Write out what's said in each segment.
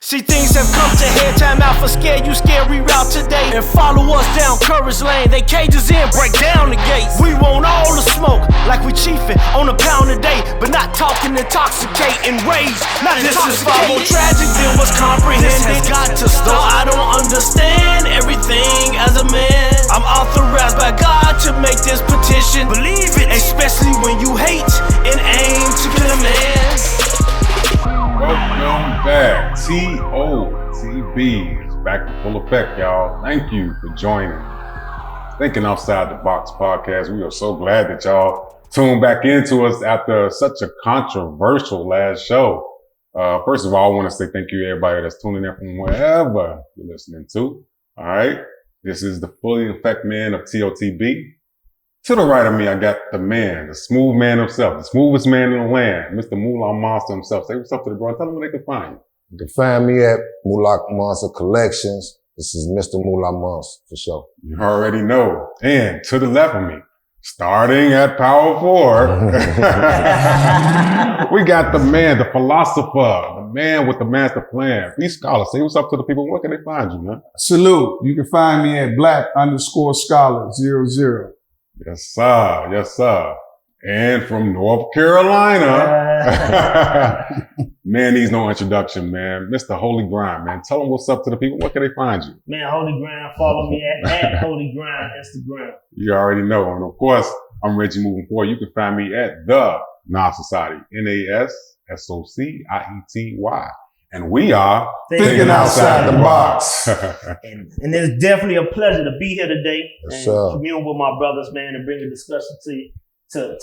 See, things have come to head, time out for scare you, scary route today. And follow us down Courage Lane, they cages in, break down the gates. We want all the smoke, like we chiefin' on a pound a day, but not talking intoxicating rage, not this is far more tragic than what's comprehended. This has got to stop. I don't understand everything as a man. I'm authorized by God to make this petition. Believe it, especially when you hate and aim to kill a man. Welcome back. TOTB is back in full effect, y'all. Thank you for joining Thinking Outside the Box podcast. We are so glad that y'all tuned back into us after such a controversial last show. First of all, I want to say thank you to everybody that's tuning in from wherever you're listening to. All right. This is the fully effect man of TOTB. To the right of me, I got the man, the smooth man himself, the smoothest man in the land, Mr. Moolah Monster himself. Say what's up to the bro. Tell them where they can find you. You can find me at Moolah Monster Collections. This is Mr. Moolah Monster for sure. You already know. And to the left of me, starting at Power 4, we got the man, the philosopher, the man with the master plan. Be scholar. Say what's up to the people. Where can they find you, man? Salute. You can find me at black_scholar00. Yes, sir. Yes, sir. And from North Carolina, man needs no introduction, man. Mr. Holy Grind, man. Tell them what's up to the people. Where can they find you? Man, Holy Grind, follow me at Holy Grind Instagram. You already know. And of course, I'm Reggie moving forward. You can find me at the Nas Society, NASSOCIETY. And we are Thinking Outside the Box. and it's definitely a pleasure to be here today Yes, and commune with my brothers, man, and bring a discussion to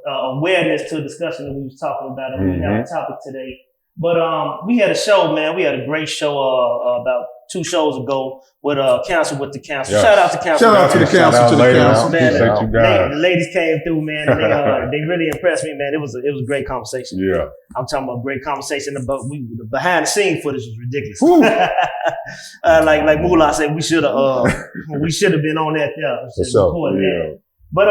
awareness to a discussion that we was talking about. And we have a topic today. But we had a show, man. We had a great show about 2 shows ago with Council with the Council. Yes. Shout out to Council. Shout out to the council, Man, Appreciate you guys. the ladies came through, man. And they really impressed me, man. It was a great conversation. Yeah. I'm talking about great conversation about the behind the scene footage was ridiculous. Like Moolah said, we should have been on that there. For sure. Yeah. But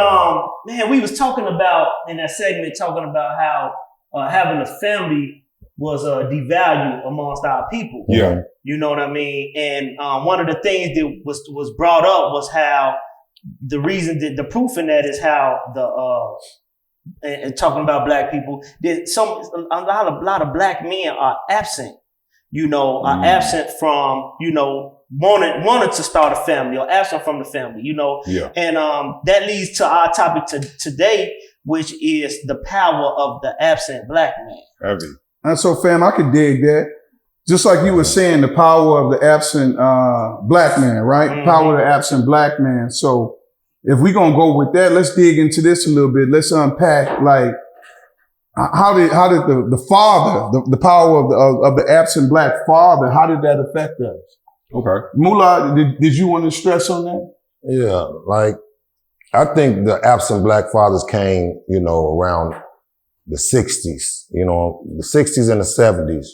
man, we was talking about in that segment how having a family was devalued amongst our people. Yeah. You know what I mean? And one of the things that was brought up was how the reason that the proof in that is how and talking about black people, that a lot of black men are absent. Are absent from wanted to start a family or absent from the family. Yeah. And that leads to our topic today, which is the power of the absent black man. Heavy. And so, fam, I could dig that. Just like you were saying, the power of the absent black man, right? Mm-hmm. Power of the absent black man. So if we're going to go with that, let's dig into this a little bit. Let's unpack, like, how did the father, the power of the absent black father, how did that affect us? Okay. Moolah, did you want to stress on that? Yeah, like, I think the absent black fathers came, around the 60s, the 60s and the 70s,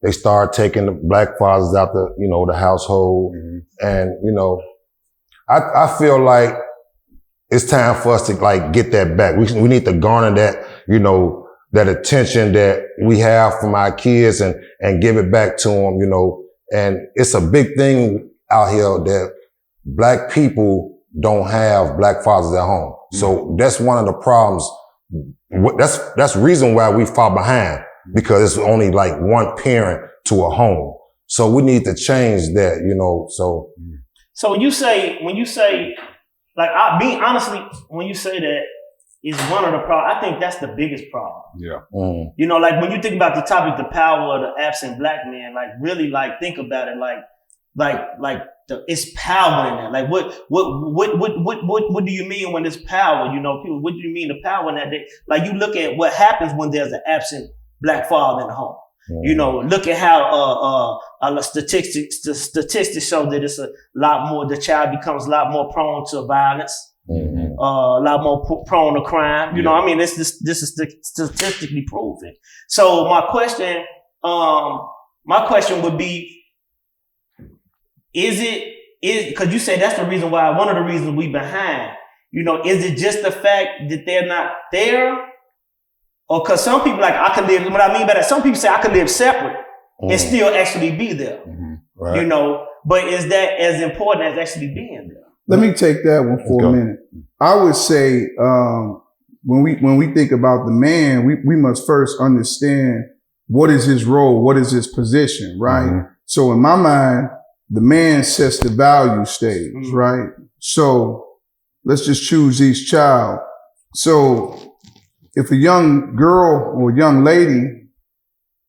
they started taking the black fathers out the household. Mm-hmm. And, I feel like it's time for us to like get that back. We need to garner that, that attention that we have from our kids and give it back to them, and it's a big thing out here that black people don't have black fathers at home. Mm-hmm. So that's one of the problems. That's the reason why we fall behind, because it's only like one parent to a home. So we need to change that, So when you say, like, honestly, when you say that is one of the problems, I think that's the biggest problem. Yeah. Mm. Like when you think about the topic, the power of the absent black man, like really like think about it, it's power in that. Like what do you mean when it's power? People, what do you mean the power in that? Like you look at what happens when there's an absent black father in the home. Look at how statistics show that it's a lot more. The child becomes a lot more prone to violence, a lot more prone to crime. This is statistically proven. So my question would be, is because you say that's the reason why, one of the reasons we behind. Is it just the fact that they're not there? Or because some people, like, I could live, what I mean by that, some people say I could live separate. and still actually be there. Right. You know, but is that as important as actually being there? Let me take that one for a minute. I would say when we think about the man, we must first understand what is his role, what is his position, right? So in my mind, the man sets the value stage, right? So let's just choose each child. So if a young girl or young lady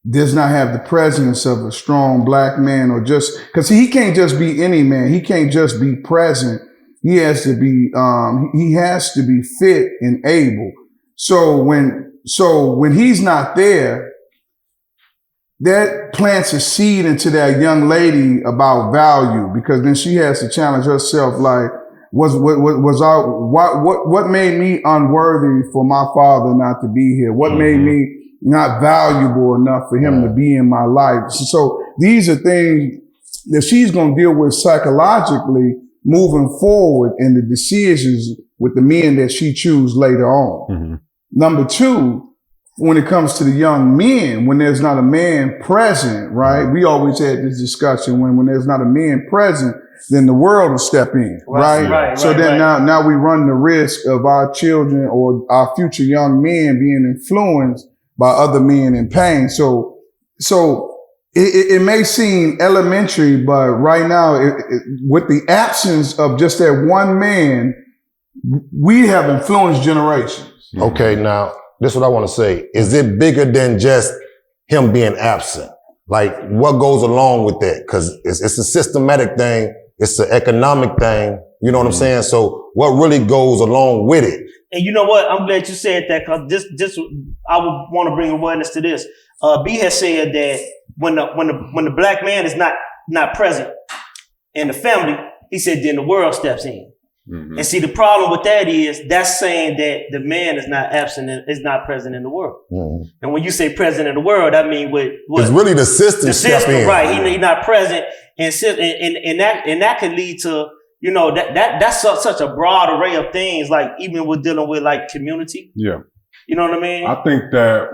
does not have the presence of a strong black man, or just because he can't just be any man, he can't just be present. He has to be fit and able. So when he's not there, that plants a seed into that young lady about value, because then she has to challenge herself, like, what made me unworthy for my father not to be here? What made me not valuable enough for him to be in my life? So these are things that she's going to deal with psychologically moving forward in the decisions with the men that she chooses later on. Number two, when it comes to the young men, when there's not a man present, right? We always had this discussion when there's not a man present, then the world will step in, right? So then now we run the risk of our children or our future young men being influenced by other men in pain. So it may seem elementary, but right now, with the absence of just that one man, we have influenced generations. Okay, now, this is what I want to say. Is it bigger than just him being absent? Like, what goes along with that? Because it's a systematic thing. It's an economic thing. You know what I'm saying? So what really goes along with it? And you know what? I'm glad you said that, because this I would want to bring awareness to this. B has said that when the black man is not present in the family, he said then the world steps in. And see, the problem with that is that's saying that the man is not absent and is not present in the world. And when you say present in the world, I mean what? It's really the system step in. Right? He's not present, and that can lead to, you know, that's such a broad array of things. Like even with dealing with like community. Yeah. You know what I mean? I think that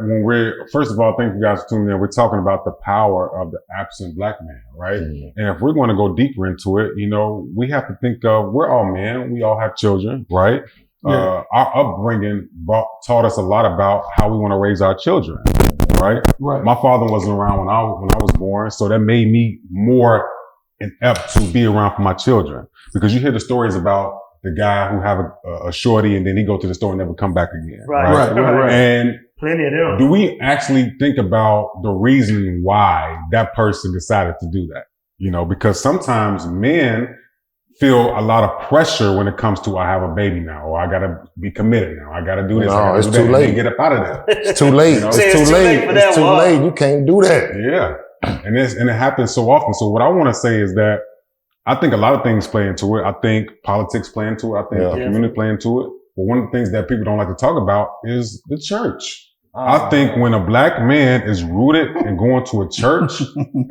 first of all, thank you guys for tuning in. We're talking about the power of the absent black man, right? And if we're going to go deeper into it, you know, we have to think of, we're all men. We all have children, right? Our upbringing taught us a lot about how we want to raise our children, right? My father wasn't around when I was born, so that made me more inept to be around for my children, because you hear the stories about the guy who have a shorty and then he go to the store and never come back again. Right. And plenty of them. Do we actually think about the reason why that person decided to do that? You know, because sometimes men feel a lot of pressure when it comes to, I have a baby now, or I gotta be committed now. I gotta do this. No, it's too late. Get up out of there. It's too late. It's too late. It's too late. You can't do that. Yeah. And it happens so often. So what I want to say is that I think a lot of things play into it. I think politics play into it. I think the community play into it. But one of the things that people don't like to talk about is the church. I think when a black man is rooted and going to a church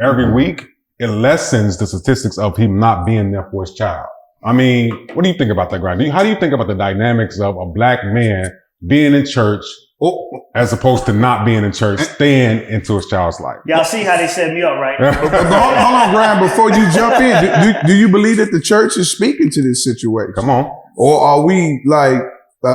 every week, it lessens the statistics of him not being there for his child. I mean, what do you think about that, Grant? How do you think about the dynamics of a black man being in church as opposed to not being in church, staying into his child's life? Y'all see how they set me up, right? Hold on, Brian, before you jump in, do you believe that the church is speaking to this situation? Come on. Or are we like,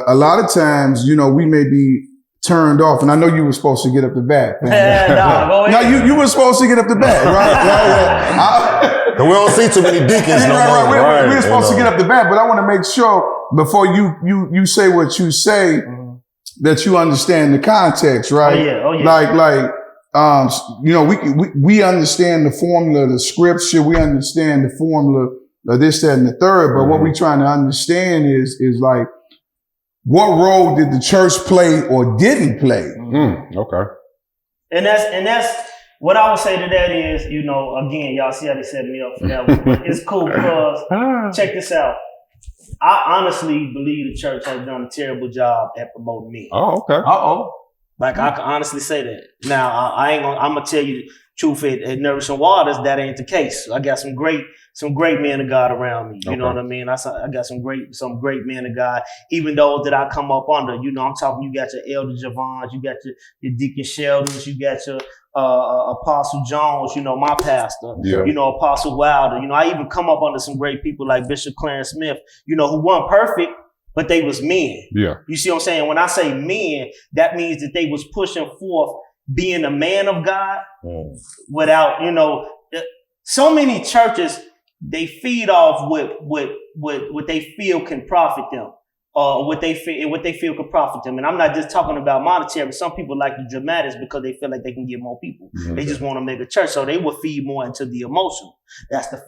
a lot of times, you know, we may be turned off, and I know you were supposed to get up the bat. No, you were supposed to get up the bat, right? We don't see too many deacons no more. We're supposed to get up the bat, but I want to make sure before you say what you say, that you understand the context, right? Oh yeah. You know, we understand the formula of the scripture. We understand the formula of this, that, and the third. But what we're trying to understand is like, what role did the church play or didn't play? Okay. And that's what I would say to that is, you know, again, y'all see how they set me up for that one. But it's cool because check this out. I honestly believe the church has done a terrible job at promoting men. Oh, okay. Like I can honestly say that. Now I'm gonna tell you the truth at Nourishing Waters, that ain't the case. I got some great men of God around me. You know what I mean? I got some great men of God, even those that I come up under. You know, I'm talking, you got your Elder Javons, you got your Deacon Sheldons, you got your Apostle Jones, my pastor, Yeah. Apostle Wilder. I even come up under some great people like Bishop Clarence Smith, who weren't perfect, but they was men. Yeah. You see what I'm saying? When I say men, that means that they was pushing forth being a man of God without, so many churches, they feed off what they feel can profit them. What they feel could profit them. And I'm not just talking about monetary. Some people like the dramatics because they feel like they can get more people. Mm-hmm. They just want to make a church. So they will feed more into the emotional. That's the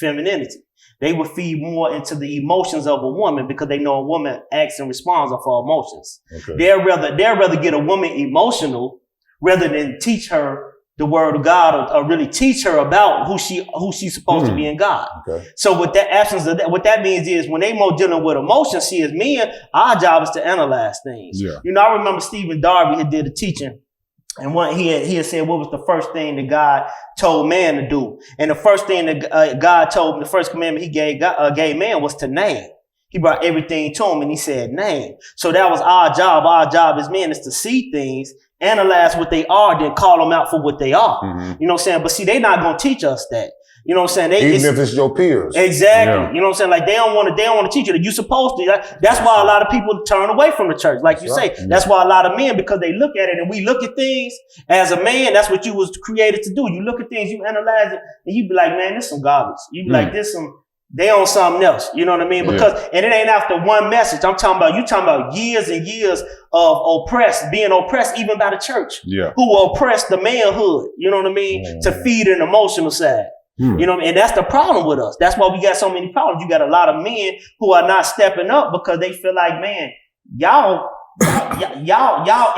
femininity. They will feed more into the emotions of a woman because they know a woman acts and responds off her emotions. Okay. They'd rather get a woman emotional rather than teach her the word of God or really teach her about who she's supposed to be in God. Okay. So with that absence of that, what that means is when they more dealing with emotions, see as men, our job is to analyze things. Yeah. I remember Stephen Darby had did a teaching, and he had said what was the first thing that God told man to do, and the first thing that God told him, the first commandment he gave man was to name. He brought everything to him and he said name. So that was our job. Our job as men is to see things, analyze what they are, then call them out for what they are. Mm-hmm. You know what I'm saying? But see, they're not going to teach us that. You know what I'm saying? Even if it's your peers. Exactly. Yeah. You know what I'm saying? Like they don't want to teach you that you're supposed to. That's why a lot of people turn away from the church. Like you say, that's why a lot of men, because they look at it and we look at things as a man, that's what you was created to do. You look at things, you analyze it, and you be like, man, this some garbage. You be like, they on something else. You know what I mean? Because, and it ain't after one message. You talking about years and years of being oppressed, even by the church. Yeah. Who oppressed the manhood, you know what I mean? To feed an emotional side. You know what I mean? And that's the problem with us. That's why we got so many problems. You got a lot of men who are not stepping up because they feel like, man, y'all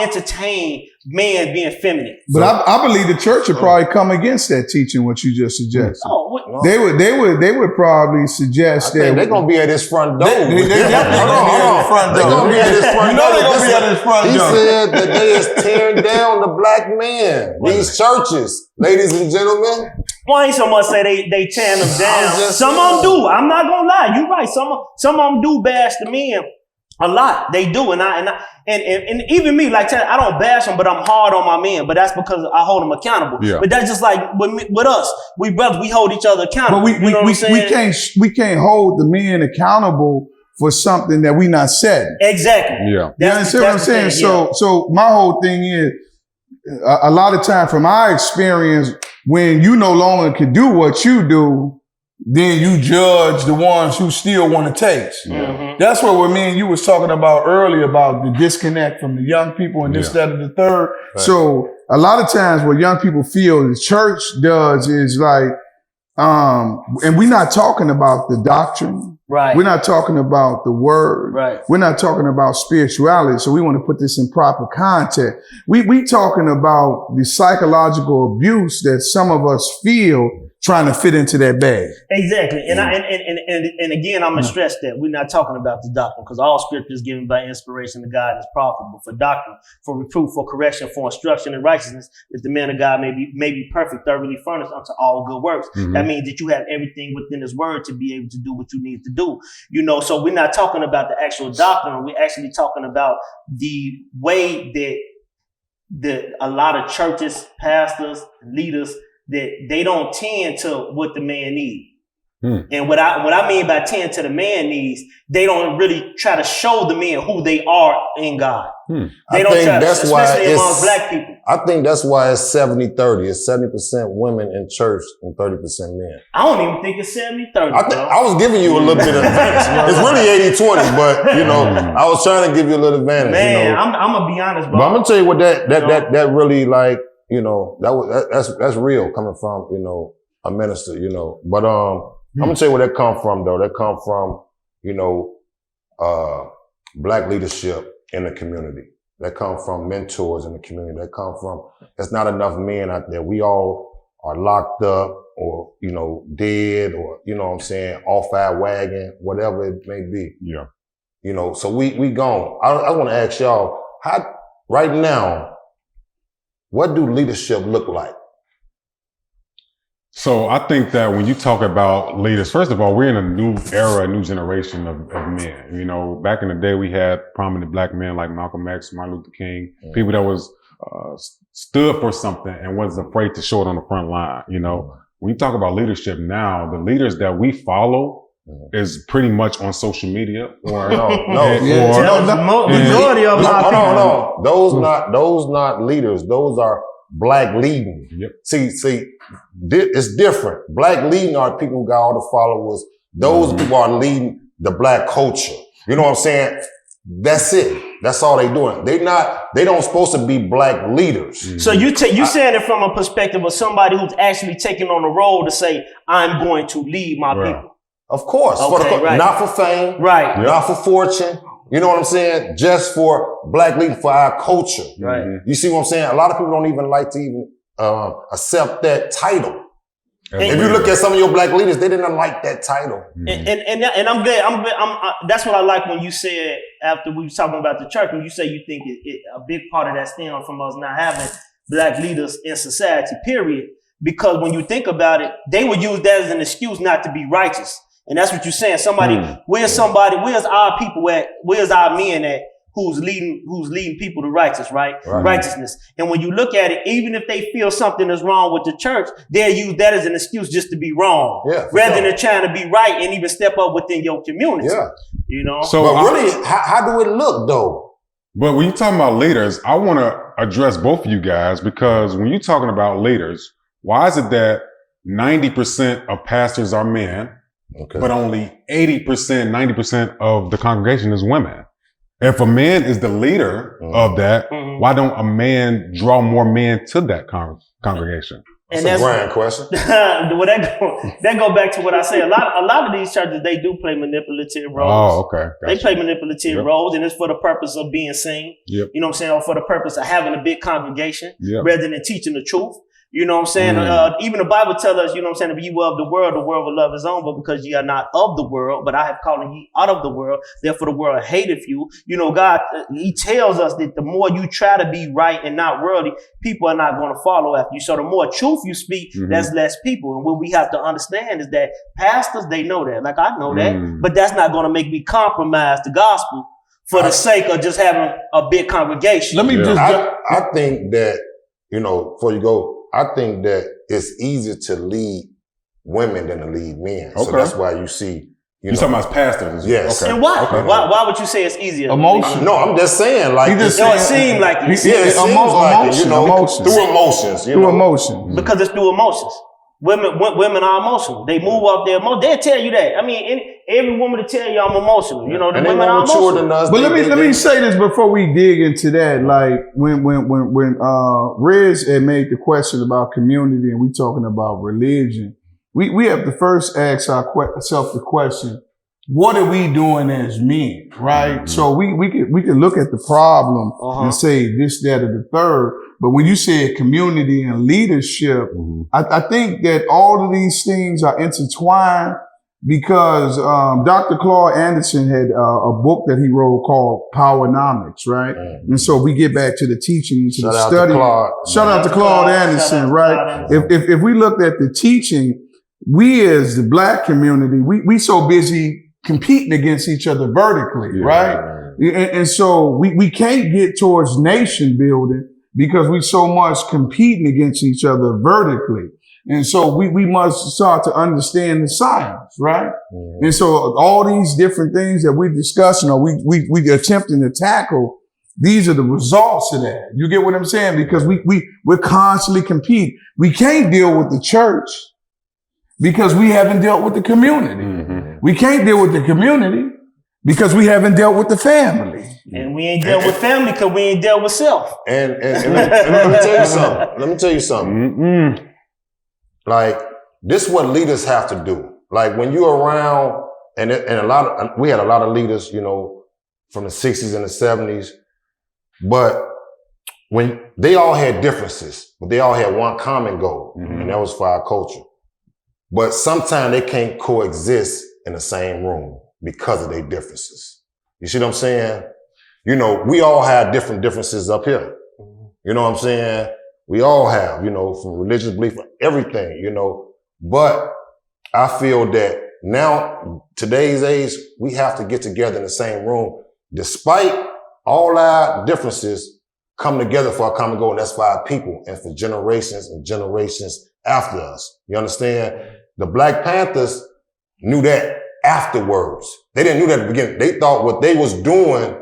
entertain men being feminine. But I believe the church would probably come against that teaching, what you just suggested. They would probably suggest that they're gonna be at his front door. Hold on. They're gonna be at his front door. they're gonna be at his front He door. said that they is tearing down the black man. These churches, ladies and gentlemen. Why ain't so much say they tearing them down? Some of them do. I'm not gonna lie. You're right. Some of them do bash the men. A lot. They do. And even me, like, I don't bash them, but I'm hard on my men. But that's because I hold them accountable. Yeah. But that's just like with us. We brothers, we hold each other accountable. But we can't hold the men accountable for something that we not said. Exactly. Yeah. You understand what I'm saying? So my whole thing is, a lot of time from our experience, when you no longer can do what you do, then you judge the ones who still want to taste. Mm-hmm. That's what me and you was talking about earlier about the disconnect from the young people and this, that, and the third. Right. So a lot of times what young people feel the church does is like, and we're not talking about the doctrine. Right. We're not talking about the word. Right. We're not talking about spirituality. So we want to put this in proper context. We talking about the psychological abuse that some of us feel trying to fit into that bag. Exactly. And and again, I'm going to stress that we're not talking about the doctrine because all scripture is given by inspiration to God and is profitable for doctrine, for reproof, for correction, for instruction in righteousness, that the man of God may be perfect, thoroughly furnished unto all good works. Mm-hmm. That means that you have everything within his word to be able to do what you need to do. So we're not talking about the actual doctrine. We're actually talking about the way that a lot of churches, pastors, leaders, that they don't tend to what the man needs. And what I mean by tend to the man needs, they don't really try to show the men who they are in God. They don't try, especially among black people. I think that's why it's 70-30. It's 70% women in church and 30% men. I don't even think it's 70-30. I was giving you a little bit of advantage. It's really 80-20, but I was trying to give you a little advantage. Man, I'm gonna be honest, bro. But I'm gonna tell you what that really like. That's real coming from a minister. But I'm gonna tell you where that come from though. That come from black leadership in the community. That come from mentors in the community. That come from, there's not enough men out there. We all are locked up or, dead or, off our wagon, whatever it may be. Yeah. So we gone. I want to ask y'all, how, right now, what do leadership look like? So I think that when you talk about leaders, first of all, we're in a new era, a new generation of men. Back in the day, we had prominent black men like Malcolm X, Martin Luther King, people that was stood for something and wasn't afraid to show it on the front line. You know, when you talk about leadership now, the leaders that we follow is pretty much on social media or majority of no. Those not leaders. Those are black leading. Yep. See, it's different. Black leading are people who got all the followers. Those people are leading the black culture. You know what I'm saying? That's it. That's all they doing. They don't supposed to be black leaders. So you saying it from a perspective of somebody who's actually taking on the role to say, I'm going to lead my people. Of course. Okay, right. Not for fame. Right. Not for fortune. You know what I'm saying? Just for black leading, for our culture. Right. You see what I'm saying? A lot of people don't even like to even accept that title. If you look at some of your black leaders, they didn't like that title. And I'm glad. That's what I like when you said, after we were talking about the church, when you say you think a big part of that stems from us not having black leaders in society, period. Because when you think about it, they would use that as an excuse not to be righteous. And that's what you're saying. Where's our people at? Where's our men at? Who's leading people to righteousness. And when you look at it, even if they feel something is wrong with the church, they'll use that as an excuse just to be wrong, rather than trying to be right and even step up within your community. Yeah. You know. So, but really, how do it look though? But when you're talking about leaders, I want to address both of you guys, because when you're talking about leaders, why is it that 90% of pastors are men, but only 80%, 90% of the congregation is women? If a man is the leader of that, why don't a man draw more men to that congregation? That's a grand question. Well, that go back to what I say. A lot of these churches, they do play manipulative roles. Oh, okay. Gotcha. They play manipulative roles, and it's for the purpose of being seen. Yep. You know what I'm saying? Or for the purpose of having a big congregation, rather than teaching the truth. You know what I'm saying? Even the Bible tells us, you know what I'm saying, if you love the world will love his own, but because ye are not of the world, but I have called ye out of the world, therefore the world hateth you. You know, God, he tells us that the more you try to be right and not worldly, people are not going to follow after you. So the more truth you speak, that's less people. And what we have to understand is that pastors, they know that. Like I know that, but that's not going to make me compromise the gospel for the sake of just having a big congregation. I think that, you know, before you go, I think that it's easier to lead women than to lead men. Okay. So that's why you see, you're talking about pastors. Yes. Okay. And why? Okay. Why would you say it's easier? Emotion. No, I'm just saying, like, it seems like it. It seems like it, you know, through emotions. Through emotions. Because it's through emotions. Women are emotional. They move off their emotions. They'll tell you that. I mean, every women will tell you I'm emotional. You know, the women are emotional. Than us, but let me say this before we dig into that. Like when Riz had made the question about community and we talking about religion, we have to first ask ourselves the question: what are we doing as men, right? So we can look at the problem and say this, that, or the third. But when you say community and leadership, I think that all of these things are intertwined because Dr. Claude Anderson had a book that he wrote called Powernomics, right? And so we get back to the teaching, to the study. Shout out to Claude Anderson, right? If we looked at the teaching, we as the black community, we so busy competing against each other vertically, right? And so we can't get towards nation building because we so much competing against each other vertically. And so we must start to understand the science, right? And so all these different things that we're discussing or we attempting to tackle, these are the results of that. You get what I'm saying? Because we're constantly competing. We can't deal with the church because we haven't dealt with the community. We can't deal with the community because we haven't dealt with the family. And we ain't dealt with family because we ain't dealt with self. And let me tell you something. Let me tell you something. Like, this is what leaders have to do. Like, when you're around, and we had a lot of leaders, you know, from the 60s and the 70s, but when they all had differences, but they all had one common goal, and that was for our culture. But sometimes they can't coexist in the same room because of their differences. You see what I'm saying? You know, we all have different differences up here. You know what I'm saying? We all have, you know, from religious belief, everything, you know. But I feel that now, today's age, we have to get together in the same room. Despite all our differences, come together for a common goal, and that's for our people and for generations and generations after us. You understand? The Black Panthers knew that afterwards. They didn't know that at the beginning. They thought what they was doing,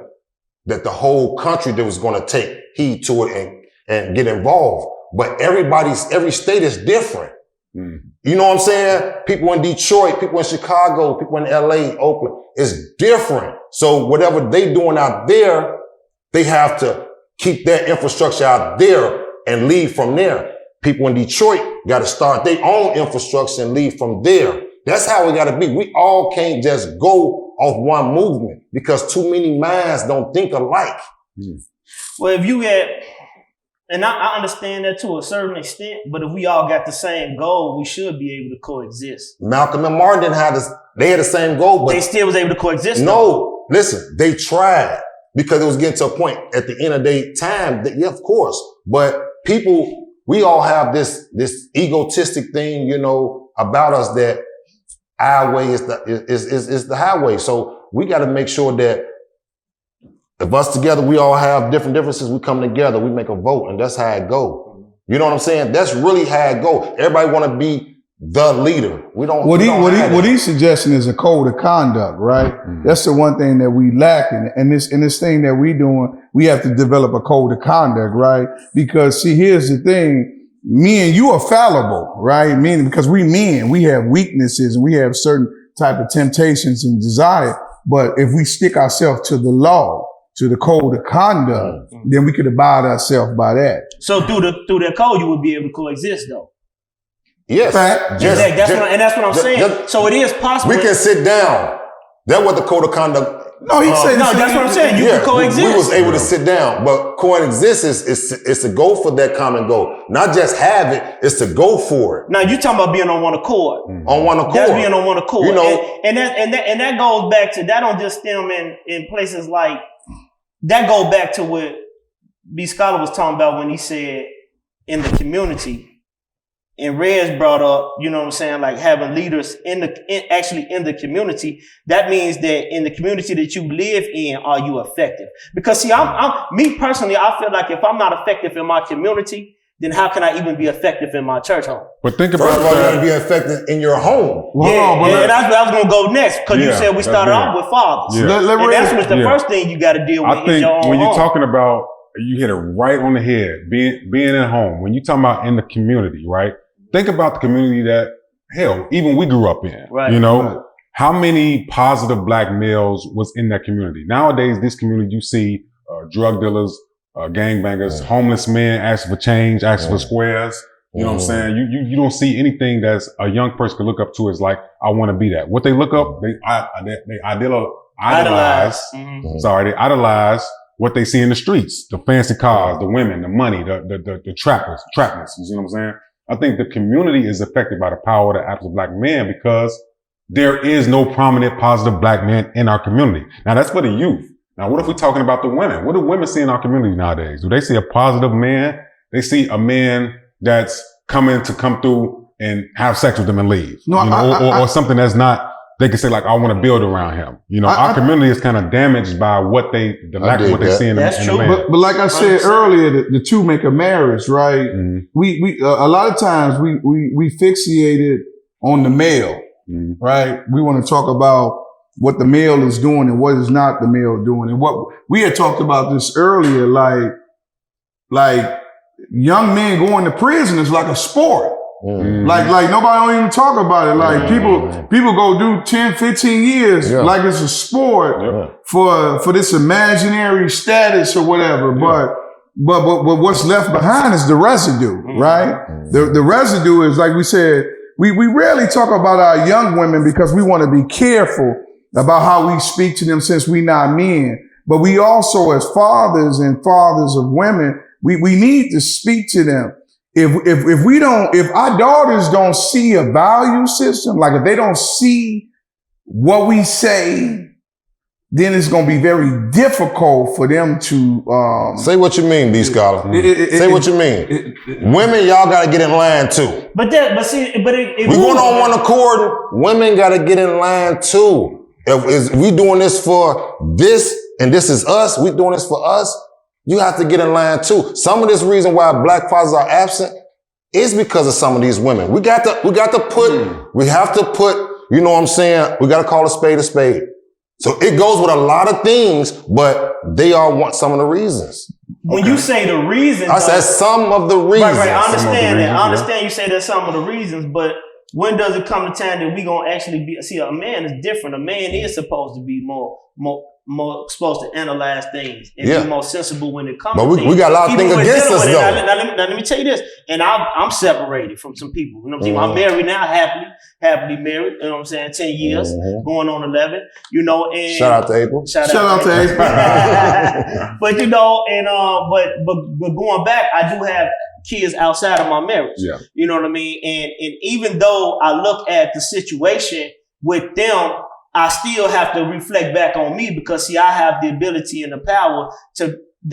that the whole country that was going to take heed to it and get involved. But every state is different. You know what I'm saying? People in Detroit, people in Chicago, people in LA, Oakland, it's different. So whatever they doing out there, they have to keep their infrastructure out there and lead from there. People in Detroit got to start their own infrastructure and lead from there. That's how we got to be. We all can't just go off one movement because too many minds don't think alike. Well, if you had, and I understand that to a certain extent, but if we all got the same goal, we should be able to coexist. Malcolm and Martin they had the same goal, but they still was able to coexist. No, listen, they tried because it was getting to a point at the end of their time that, yeah, of course, but people, we all have this egotistic thing, you know, about us that our way is the highway. So we got to make sure that if us together, we all have different differences. We come together, we make a vote, and that's how it go. You know what I'm saying? That's really how it go. Everybody want to be the leader. What he's suggesting is a code of conduct, right? That's the one thing that we lack in this thing that we doing. We have to develop a code of conduct, right? Because see, here's the thing: me and you are fallible, right? Meaning because we men, we have weaknesses and we have certain type of temptations and desire. But if we stick ourselves to the law, to the code of conduct, then we could abide ourselves by that. So through the code, you would be able to coexist, though. Yes. That's what I'm saying. So it is possible. We can sit down. That's what the code of conduct. No, he said. No, that's what I'm saying. You can coexist. We was able to sit down, but coexist is to go for that common goal, not just have it. It's to go for it. Now you talking about being on one accord. On one accord. That's being on one accord. You know, and that goes back to that. Don't just stem in places like that. Go back to what B. Scholar was talking about when he said in the community. And Rez brought up, you know what I'm saying, like having leaders in the community. That means that in the community that you live in, are you effective? Because see, me personally, I feel like if I'm not effective in my community, then how can I even be effective in my church home? But think about first of all, you got to be effective in your home. And that's where I was going to go next. Because you said we started off with fathers. Yeah. And that's the first thing you got to deal with in your own home. When you're talking about, you hit it right on the head, being at home. When you're talking about in the community, right? Think about the community that, hell, even we grew up in, right, you know, right. How many positive black males was in that community? Nowadays, this community, you see drug dealers, gangbangers, homeless men asking for change, asking for squares. You know what I'm saying? You don't see anything that's a young person can look up to as like, I want to be that. What they look up, they idolize. They idolize what they see in the streets, the fancy cars, the women, the money, the trapness. You know what I'm saying? I think the community is affected by the power of the absent black man because there is no prominent positive black man in our community. Now that's for the youth. Now what if we're talking about the women? What do women see in our community nowadays? Do they see a positive man? They see a man that's come through and have sex with them and leave. No, you know, or something that's not, they can say like, I want to build around him. You know, our community is kind of damaged by what they see in that's the true. man. But like I said earlier, the two make a marriage, right? We a lot of times we fixated on the male, right? We want to talk about what the male is doing and what is not the male doing. And what we had talked about this earlier, like young men going to prison is like a sport. Like nobody don't even talk about it. Like people go do 10, 15 years like it's a sport for this imaginary status or whatever. But what's left behind is the residue, right? The residue is, like we said, we rarely talk about our young women because we want to be careful about how we speak to them since we not men. But we also, as fathers and fathers of women, we need to speak to them. If our daughters don't see a value system, like if they don't see what we say, then it's going to be very difficult for them to, say what you mean, B. Scholar. Say what you mean. Women, y'all got to get in line too. We going on one accord. Women got to get in line too. If we doing this for this and this is us, we doing this for us. you have to get in line too. Some of this reason why black fathers are absent is because of some of these women. We have to put, you know what I'm saying? We got to call a spade a spade. So it goes with a lot of things, but they are some of the reasons. When you say the reasons, I said some of the reasons. Right. I understand that. I understand you say that's some of the reasons, but when does it come to time that we gonna actually be? See, a man is different. A man is supposed to be more supposed to analyze things and be more sensible when it comes. But to things. we got a lot of things against us, though. Now, let me tell you this, and I'm separated from some people. You know what I'm saying? I'm married now, happily married. You know what I'm saying? 10 years, going on 11. You know, and shout out to April. Shout out to April. But you know, and but going back, I do have kids outside of my marriage. Yeah. You know what I mean? And even though I look at the situation with them, I still have to reflect back on me because see, I have the ability and the power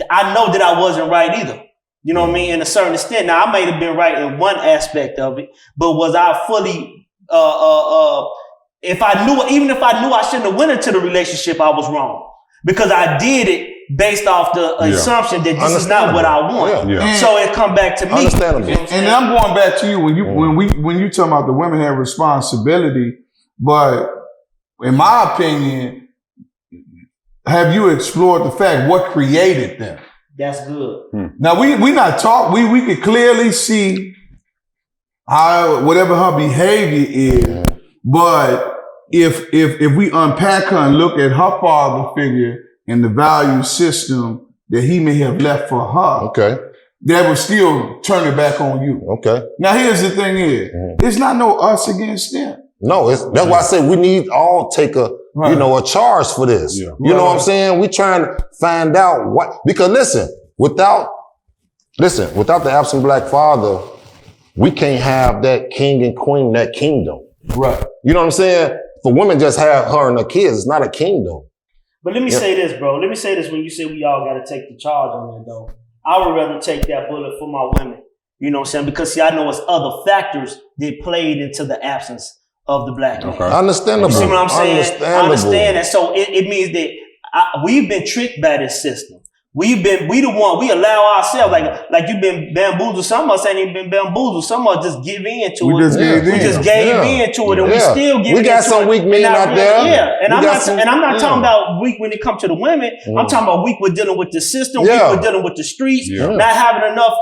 I know that I wasn't right either. You know what I mean? In a certain extent. Now I might have been right in one aspect of it, but was I fully, even if I knew I shouldn't have went into the relationship, I was wrong because I did it based off the assumption that this is not what I want. Yeah. So it come back to me. Understandable. You know And then I'm going back to you when you talking about the women have responsibility, but in my opinion, have you explored the fact what created them? That's good. Now we not talk. We could clearly see how whatever her behavior is, but if we unpack her and look at her father figure and the value system that he may have left for her, Okay. that will still turn it back on you. Okay. Now here's the thing: it's not no us against them. No, that's why I say we need all take a charge for this. Yeah. You know what I'm saying? We trying to find out because listen, without the absent black father, we can't have that king and queen, that kingdom. Right. You know what I'm saying? For women just have her and her kids, it's not a kingdom. But let me say this, bro. Let me say this when you say we all got to take the charge on that, though. I would rather take that bullet for my women. You know what I'm saying? Because, see, I know it's other factors that played into the absence of the black man. Okay. Understandable. You see what I'm saying? Understandable. I understand that. So it means that we've been tricked by this system. We allow ourselves, like you've been bamboozled. Some of us ain't even been bamboozled. Some of us just give in to it. We just gave in. We just gave in to it, and we still give in to it. We got some weak men out there. Yeah, and I'm not talking about weak when it comes to the women. I'm talking about weak with dealing with the system, weak with dealing with the streets, not having enough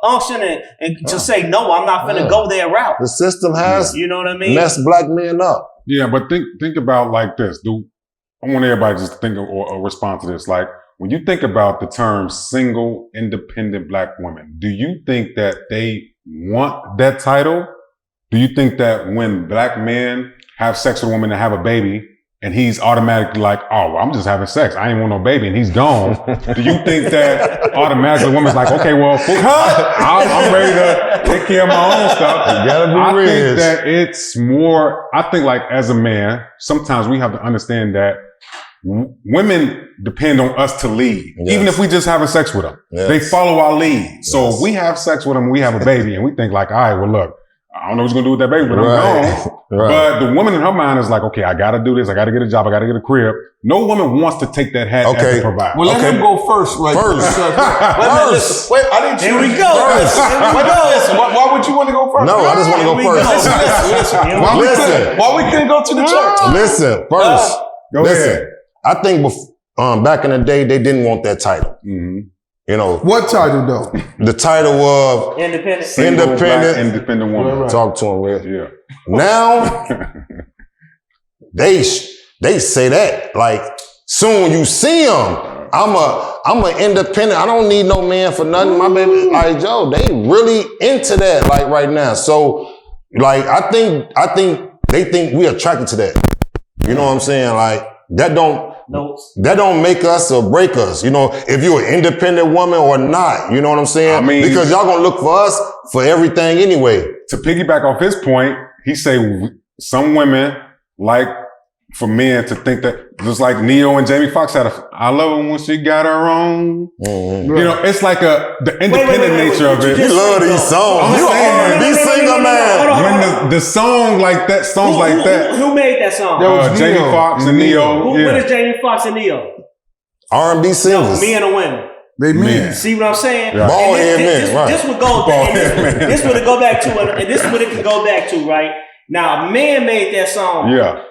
unction and to say, no, I'm not going to go that route. The system has you know what I mean? messed black men up. Yeah, but think about like this. I want everybody just to think or respond to this. Like, when you think about the term single, independent black women, do you think that they want that title? Do you think that when black men have sex with a woman and have a baby, and he's automatically like, oh, well, I'm just having sex, I ain't want no baby, and he's gone. Do you think that automatically the woman's like, okay, well, I'm ready to take care of my own stuff? You gotta be I rich. think that it's more, I think like as a man, sometimes we have to understand that women depend on us to lead, even if we just having sex with them. Yes. They follow our lead. So if we have sex with them, we have a baby, and we think like, all right, well, look, I don't know what you're gonna do with that baby, but I'm gone. But the woman in her mind is like, okay, I gotta do this. I gotta get a job. I gotta get a crib. No woman wants to take that hat as a provider. Well, let him go first. Right First. Wait, I didn't choose. Here we go. Listen, why would you want to go first? No, I just want to go first. Listen. Why we couldn't go to the church? Listen, first. Go ahead. I think back in the day, they didn't want that title. Mm-hmm. You know, What title though? the title of Independent. Single Independent. black independent woman. Right. talk to him, man. Yeah. Now they say that like soon you see them. I'm a independent. I don't need no man for nothing. My baby, like Joe, they really into that like right now. So like I think they think we attracted to that. You know what I'm saying? Like that don't make us or break us. You know, if you're an independent woman or not. You know what I'm saying? I mean, because y'all gonna look for us for everything anyway. To piggyback off his point, he say some women like for men to think that just like Neo and Jamie Foxx had I love her when she got her own. Mm-hmm. You know, it's like the independent nature of it. You love these songs. You R&B singer, man. When the song like that, songs like that. Who made that song? Jamie Foxx and Neo. What is Jamie Foxx and Neo? R&B singers. Men or women? They men. See what I'm saying? Yeah. Bald head men, right. This would go. This would go back to, and this is what it can go back to, right? Now, a man made that song. Yeah.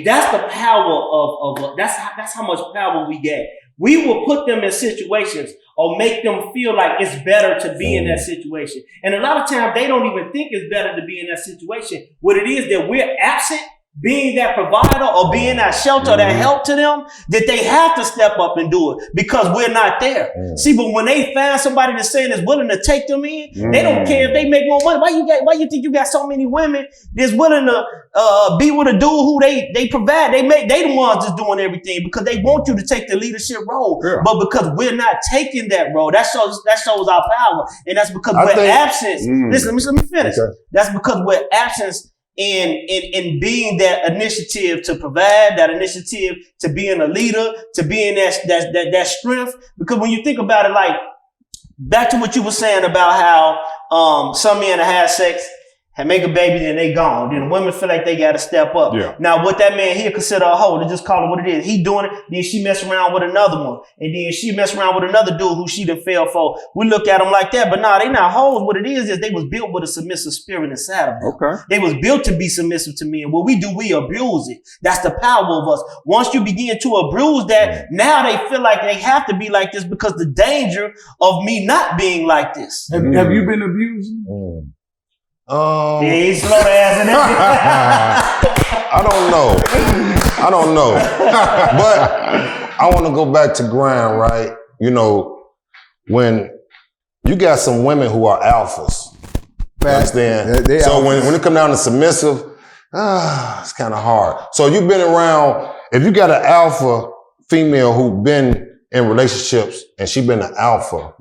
That's the power of that's how much power we get. We will put them in situations or make them feel like it's better to be in that situation. And a lot of times they don't even think it's better to be in that situation. What it is that we're absent, being that provider or being that shelter, that help to them, that they have to step up and do it because we're not there. See, but when they find somebody that's saying is willing to take them in, they don't care if they make more money. Why you think you got so many women that's willing to be with a dude who they provide? They the ones that's doing everything because they want you to take the leadership role. Yeah. But because we're not taking that role, that shows our power. And that's because we're absent. Listen, let me finish. Okay. That's because we're absent in being that initiative to provide, that initiative to being a leader, to being that strength. Because when you think about it, like back to what you were saying about how some men have sex and make a baby, then they gone. Then women feel like they got to step up. Yeah. Now, what that man here consider a hoe, they just call it what it is. He doing it, then she mess around with another one. And then she mess around with another dude who she done fell for. We look at them like that, but nah, they not hoes. What it is they was built with a submissive spirit inside of them. Okay. They was built to be submissive to men. What we do, we abuse it. That's the power of us. Once you begin to abuse that, now they feel like they have to be like this because the danger of me not being like this. Have you been abusing? Yeah, he's slow to answer that. I don't know. But I want to go back to ground, right? You know, when you got some women who are alphas, you understand? So when it come down to submissive, it's kind of hard. So you've been around, if you got an alpha female who been in relationships and she been an alpha,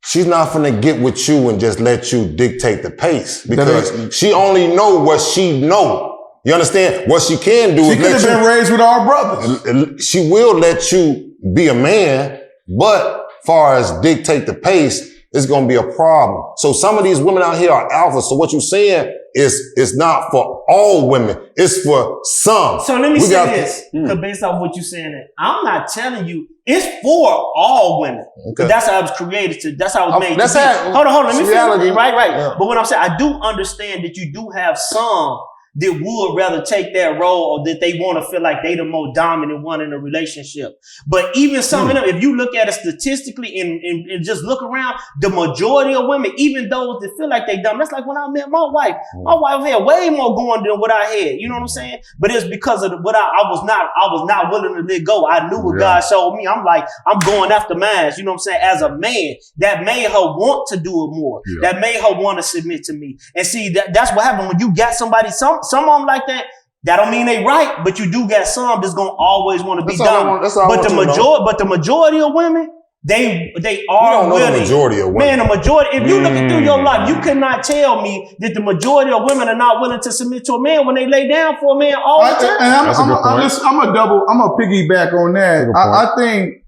she's not finna get with you and just let you dictate the pace because she only know what she know. You understand? What she can do is let you. She could have been raised with our brothers. She will let you be a man, but far as dictate the pace, it's gonna be a problem. So some of these women out here are alpha. So what you're saying is it's not for all women. It's for some. So let me say this, because based off what you're saying, I'm not telling you it's for all women. Okay. That's how I was created to. That's how I was made. That's hold on. Let me finish. Right. Yeah. But what I'm saying, I do understand that you do have some that would rather take that role or that they want to feel like they the more dominant one in a relationship. But even some of them, if you look at it statistically and just look around, the majority of women, even those that feel like they dumb, that's like when I met my wife. My wife had way more going than what I had. You know what I'm saying? But it's because of what I was not willing to let go. I knew what God showed me. I'm like, I'm going after mine. You know what I'm saying? As a man, that made her want to do it more. Yeah. That made her want to submit to me. And see, that's what happened when you got somebody, some of them like that. That don't mean they right, but you do got some that's gonna always want to be dominant. But the majority of women, they are willing. The majority of women. Man, the majority. If you looking through your life, you cannot tell me that the majority of women are not willing to submit to a man when they lay down for a man all the time. And I'm a piggyback on that. I think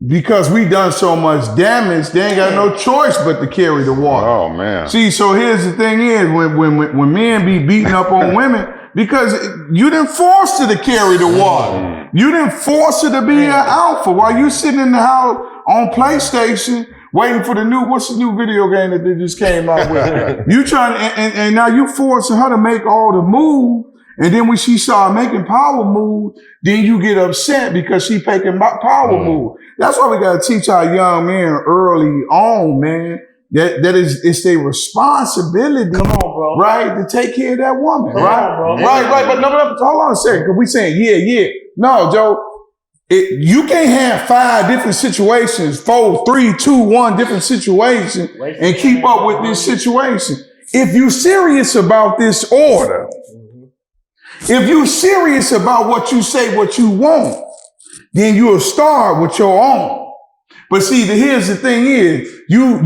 because we done so much damage, they ain't got no choice but to carry the water. Oh man. See, so here's the thing is when men be beating up on women, because you didn't force her to carry the water. You didn't force her to be an alpha while you sitting in the house on PlayStation waiting for what's the new video game that they just came out with? You trying and now you forcing her to make all the moves. And then when she started making power moves, then you get upset because she making power moves. That's why we got to teach our young men early on, man. That it's their responsibility, come on, bro, right, to take care of that woman, right, bro. Right. But no, hold on a second, because we saying yeah. No, Joe, you can't have 5 different situations, 4, 3, 2, 1 different situations, and keep up with this situation. If you serious about this order. If you serious about what you say, what you want, then you'll start with your own. But see, here's the thing is, you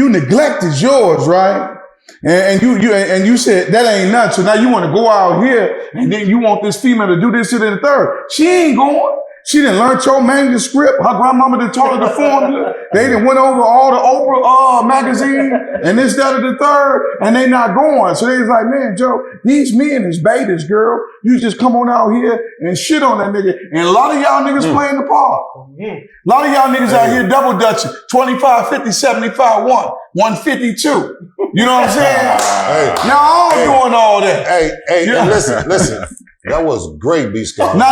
neglected yours, right? And you said that ain't nothing. So now you want to go out here and then you want this female to do this, and the third. She ain't going. She done learned your manuscript. Her grandmama done taught her the formula. They done went over all the Oprah magazine and this, that, and the third, and they not going. So they was like, man, Joe, these men is betas, girl. You just come on out here and shit on that nigga. And a lot of y'all niggas playing the part. A lot of y'all niggas out here double dutching. 25, 50, 75, 152. You know what I'm saying? Hey. Now I'm doing all that. Hey, and listen. That was great, B. Scholar. No.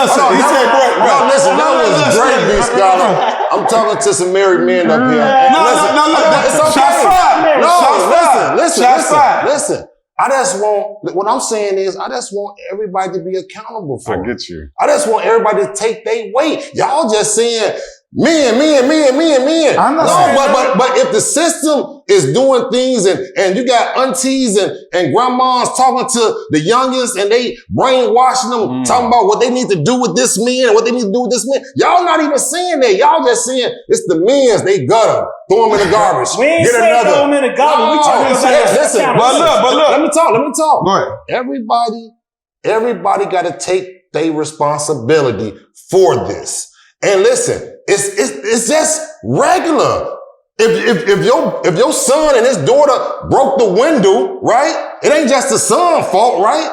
Listen. He said great. No, listen, that was great, B. Scholar. I'm talking to some married men up here. No. It's okay. Shots fired. No, listen. I just want, what I'm saying is, I just want everybody to be accountable for it. I get you. I just want everybody to take their weight. Y'all just saying, men. I'm not saying but if the system is doing things and you got aunties and grandmas talking to the youngest and they brainwashing them, talking about what they need to do with this man and what they need to do with this man. Y'all not even saying that. Y'all just saying it's the men's, they gut them, throw them in the garbage. We ain't saying throw them in the garbage. We talking about listen, but look. Let me talk. Go ahead. Everybody got to take their responsibility for this. And listen, it's just regular. If your son and his daughter broke the window, right? It ain't just the son's fault, right?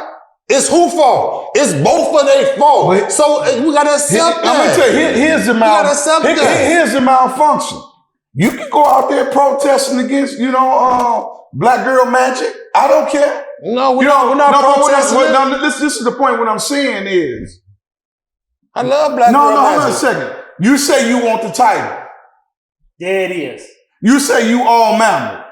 It's whose fault? It's both of their fault. Wait. So we gotta accept that. I'm gonna tell you, here's the malfunction. You can go out there protesting against, black girl magic. I don't care. No, we're not protesting. This is the point. What I'm saying is, I love black girl magic. Hold on a second. You say you want the title. There it is. You say you all mammal.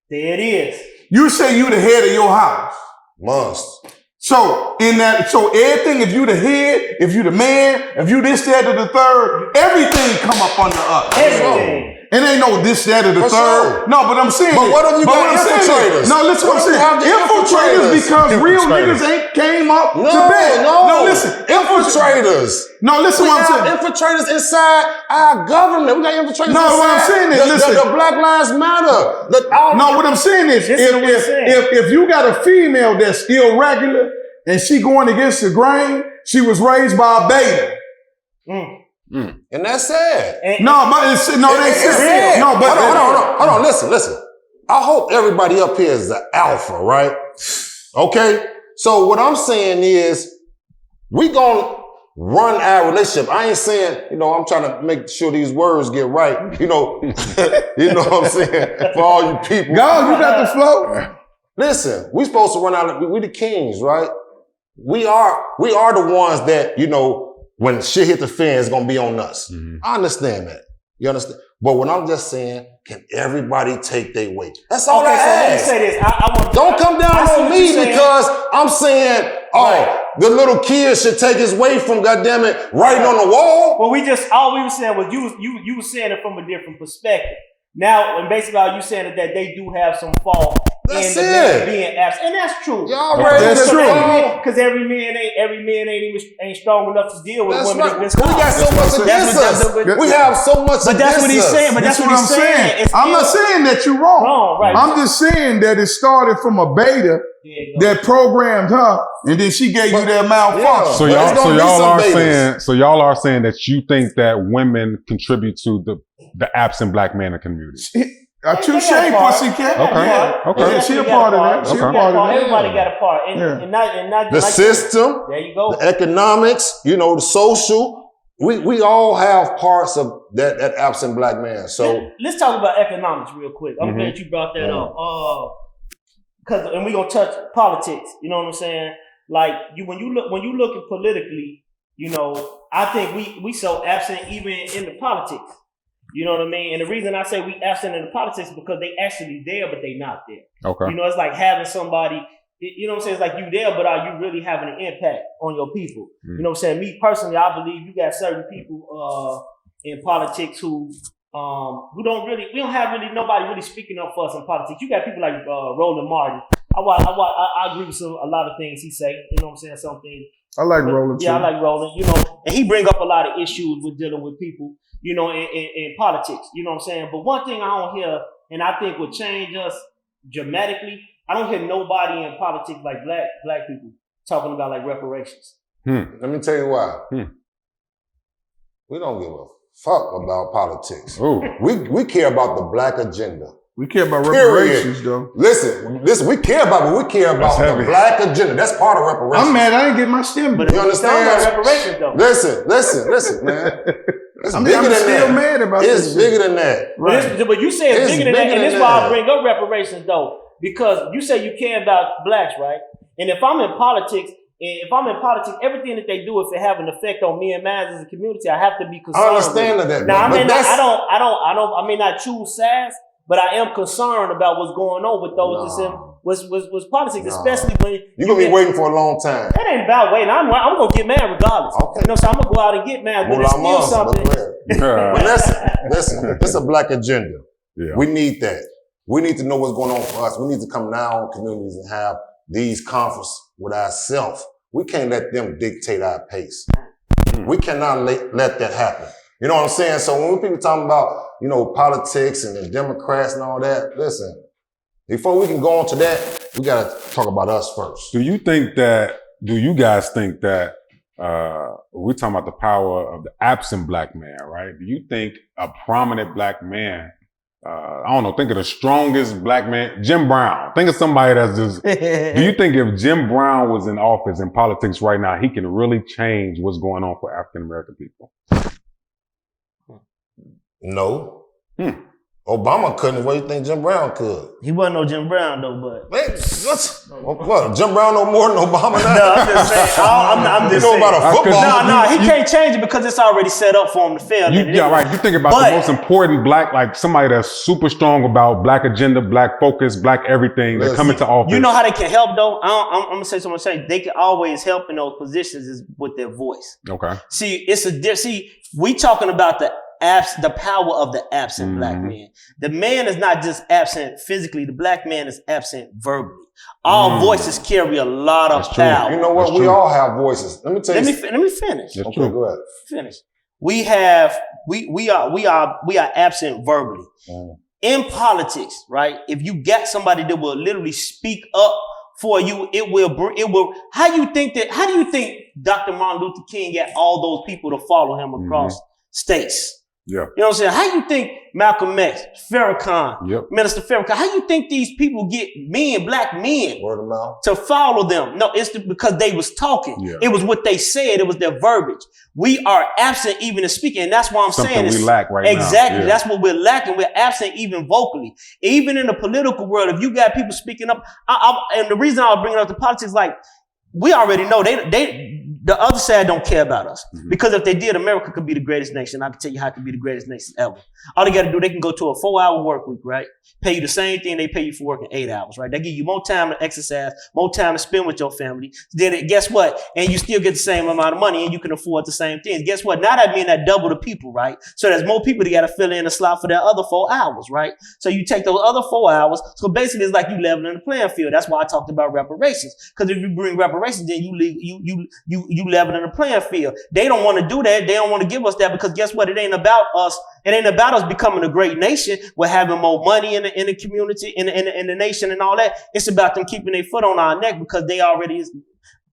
There it is. You say you the head of your house. Must. So everything, if you the head, if you the man, if you this, that, or the third, everything come up under us. Everything. It ain't no this, that, or the For third. sure. No, but I'm saying. But what if you got infiltrators? No, listen what I'm saying. Infiltrators because real niggas ain't came up to bed. No, listen. Infiltrators. No, listen what I'm saying. Infiltrators inside our government. We got infiltrators No, inside. what I'm saying is, listen. The Black Lives Matter. No, what I'm saying is, if you got a female that's irregular and she going against the grain, she was raised by a beta. And that's sad. No, but it's sad. No, but hold on. Listen. I hope everybody up here is the alpha, right? Okay. So what I'm saying is, we gonna run our relationship. I ain't saying, I'm trying to make sure these words get right. You know what I'm saying? For all you people. Go, you got the flow. Listen, we supposed to run out. We the kings, right? We are the ones that, when shit hit the fan, it's gonna be on us. Mm-hmm. I understand that. You understand? But what I'm just saying, can everybody take their weight? That's all I ask. Let me say this. Don't come down on me because I'm saying, the little kid should take his weight from, goddammit, writing on the wall. Well, all we were saying was you were saying it from a different perspective. Now, and basically, all you saying is that they do have some fault in the man being absent, and that's true. That's true. Because every man ain't strong enough to deal with That's women. right. We got so much against us. We have so much against us. But that's what he's saying. But that's what I'm saying. I'm not saying that you're wrong. Right. I'm just saying that it started from a beta that programmed her, and then she gave you that malfunction. So y'all are saying that you think that women contribute to the absent black man in the community. Touche, pussycat. Okay. She a part of that. Everybody got a part. And not the system. There you go. The economics. The social. We all have parts of that absent black man. So let's talk about economics real quick. I'm glad you brought that up. And we're gonna touch politics. You know what I'm saying? Like when you look at politically, I think we so absent even in the politics. You know what I mean? And the reason I say we absent in the politics is because they actually there, but they not there. Okay. It's like having somebody, you know what I'm saying? It's like you there, but are you really having an impact on your people? You know what I'm saying? Me personally, I believe you got certain people in politics who we don't have really nobody really speaking up for us in politics. You got people like Roland Martin. I agree with a lot of things he say. You know what I'm saying? Some things. I like Roland too. Yeah, I like Roland. And he bring up a lot of issues with dealing with people. In politics, you know what I'm saying? But one thing I don't hear, and I think would change us dramatically, I don't hear nobody in politics like black people talking about like reparations. Let me tell you why. We don't give a fuck about politics. Ooh. We care about the black agenda. We care about Period. reparations, though. Listen, we care about, but we care about That's the heavy. black agenda. That's part of reparations. I'm mad I didn't get my stimulus. But You it's talking about understand? reparations though. Listen, man. It's I'm bigger than still that. mad about It's this. bigger than that. But you say it's bigger than that, and bigger that's than why that. I bring up reparations though, because you say you care about blacks, right? And if I'm in politics, everything that they do, if it have an effect on me and mine as a community, I have to be concerned. I understand that. Now, but I may not choose sides, but I am concerned about what's going on with those that's in was politics, especially when you're gonna be waiting for a long time. That ain't about waiting. I'm gonna get mad regardless. Okay. You know, so I'm gonna go out and get mad, but it's still something. But listen, it's a black agenda. Yeah. We need that. We need to know what's going on for us. We need to come now in communities and have these conferences with ourselves. We can't let them dictate our pace. We cannot let that happen. You know what I'm saying? So when people talking about, politics and the Democrats and all that, listen, before we can go on to that, we got to talk about us first. Do you guys think that, we're talking about the power of the absent black man, right? Do you think a prominent black man, think of the strongest black man, Jim Brown. Think of somebody that's just, do you think if Jim Brown was in office in politics right now, he can really change what's going on for African American people? No. Obama couldn't. What do you think Jim Brown could? He wasn't no Jim Brown though, but Man, what? Jim Brown no more than Obama now? no, I'm just saying. I'm just saying. about a football? No, he can't change it because it's already set up for him to fail. Right. You think about the most important black, like somebody that's super strong about black agenda, black focus, black everything. They come into office. You know how they can help though? I'm gonna say something. They can always help in those positions is with their voice. Okay. We talking about the power of the absent black man. The man is not just absent physically. The black man is absent verbally. All voices carry a lot of power. You know what? We all have voices. Let me tell you. Let me finish. That's Okay, true. go ahead. Finish. We are absent verbally. In politics, right? If you got somebody that will literally speak up for you, it will. How do you think Dr. Martin Luther King got all those people to follow him across states? Yeah. You know what I'm saying? How you think Malcolm X, Farrakhan, Minister Farrakhan, how you think these people get black men Word of mouth. to follow them? No, it's because they was talking. Yeah. It was what they said. It was their verbiage. We are absent even in speaking. And that's why I'm saying we lack right now. Exactly. Yeah. That's what we're lacking. We're absent even vocally. Even in the political world, if you got people speaking up, and the reason I was bringing up the politics, like, we already know the other side don't care about us. Because if they did, America could be the greatest nation. I can tell you how it could be the greatest nation ever. All they got to do, they can go to a 4-hour work week, right? Pay you the same thing they pay you for working 8 hours, right? They give you more time to exercise, more time to spend with your family. Then guess what? And you still get the same amount of money and you can afford the same things. Guess what? Now that means that double the people, right? So there's more people that got to fill in a slot for their other 4 hours, right? So you take those other 4 hours. So basically it's like you leveling the playing field. That's why I talked about reparations. Because if you bring reparations, then you leveling the playing field. They don't want to do that. They don't want to give us that because guess what? It ain't about us. It ain't about us becoming a great nation. We're having more money in the community, in the nation and all that. It's about them keeping their foot on our neck because they already is.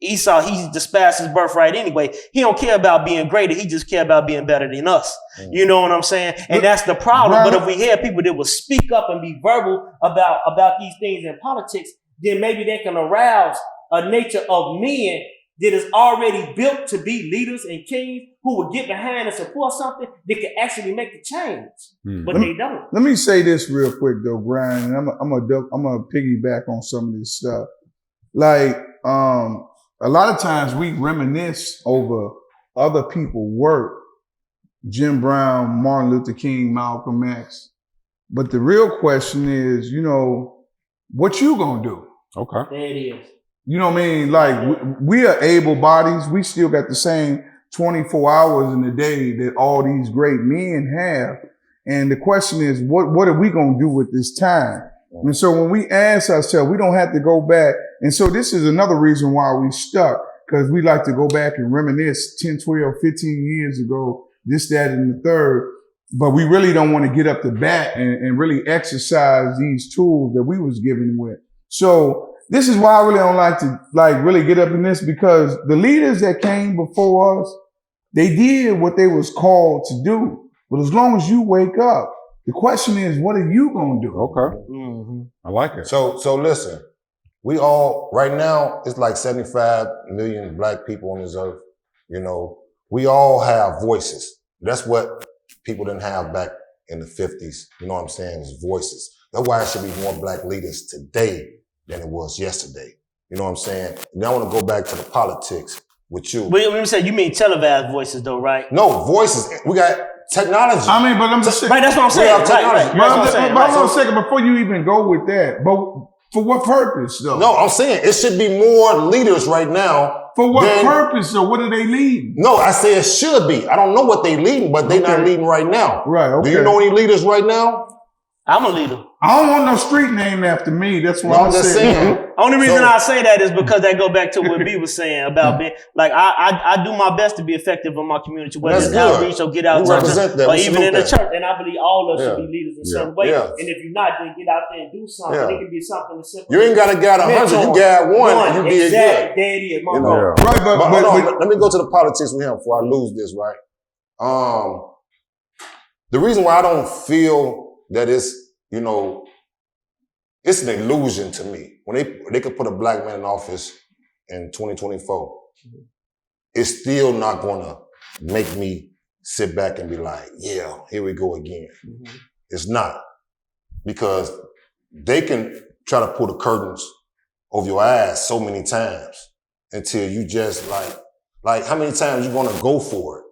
Esau, he despised his birthright anyway. He don't care about being greater. He just care about being better than us. You know what I'm saying? And that's the problem. But if we have people that will speak up and be verbal about these things in politics, then maybe they can arouse a nature of men that is already built to be leaders and kings who will get behind and support something that can actually make the change. But they don't. Let me say this real quick though, Brian, and I'm gonna piggyback on some of this stuff. Like, a lot of times we reminisce over other people's work, Jim Brown, Martin Luther King, Malcolm X. But the real question is, what you gonna do? Okay. There it is. You know what I mean? Like, we are able bodies. We still got the same 24 hours in the day that all these great men have. And the question is, what are we going to do with this time? And so when we ask ourselves, we don't have to go back. And so this is another reason why we stuck, because we like to go back and reminisce 10, 12, 15 years ago, this, that, and the third. But we really don't want to get up to bat and really exercise these tools that we was given with. So this is why I really don't like to really get up in this, because the leaders that came before us, They did what they was called to do. But as long as you wake up, the question is, what are you gonna do? Okay. Mm-hmm. I like it. So listen, we all, right now, it's like 75 million black people on this earth. You know, we all have voices. That's what people didn't have back in the 50s. You know what I'm saying? Is voices. That's why there should be more black leaders today than it was yesterday. You know what I'm saying? And I want to go back to the politics with you. But when you say, you mean televised voices though, right? No, voices. We got technology. I mean, but I'm just saying. Right, that's what I'm saying. have technology. Right. That's what I'm saying. But hold on a second before you even go with that. But for what purpose, though? No, I'm saying it should be more leaders right now. For what purpose, though? What are they leading? No, I say it should be. I don't know what they leading, but they not leading right now. Right, okay. Do you know any leaders right now? I'm a leader. I don't want no street named after me. That's what No, I'm just saying. Only reason I say that is because that go back to what B was saying about being like I do my best to be effective in my community, whether That's it's good. outreach or get out You represent that. or We even in the salute that. church. And I believe all of us should be leaders in some way. Yeah. And if you're not, then get out there and do something. Yeah. It can be something as simple. You ain't got to get 100. You got one and you did exactly. good. There it is, my You know? bro. Right, But hold on, but let me go to the politics with him before I lose this, right? The reason why I don't feel that it's, you know, it's an illusion to me. When they could put a black man in office in 2024, it's still not gonna make me sit back and be like, yeah, here we go again. Mm-hmm. It's not. Because they can try to pull the curtains over your eyes so many times until you just like how many times you gonna go for it?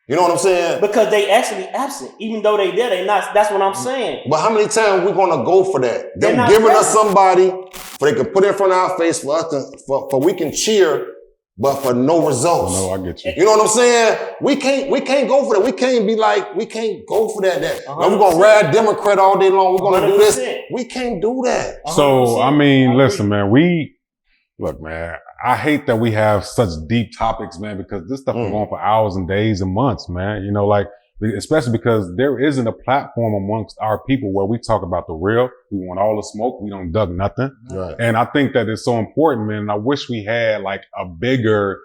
You know what I'm saying? Because they actually absent. Even though they there, they not. That's what I'm saying. But how many times we gonna go for that? They're Them not giving us present. somebody for they can put in front of our face for us to, for we can cheer, but for no results. No, I get you. You know what I'm saying? We can't go for that. We can't be like, we can't go for that. We're gonna ride Democrat all day long. We're gonna do this. 100%. We can't do that. So, I 100%. mean, I listen, man, look, man, I hate that we have such deep topics, man, because this stuff is going for hours and days and months, man. You know, like, especially because there isn't a platform amongst our people where we talk about the real. We want all the smoke. We don't duck nothing. Right. And I think that it's so important, man. And I wish we had like a bigger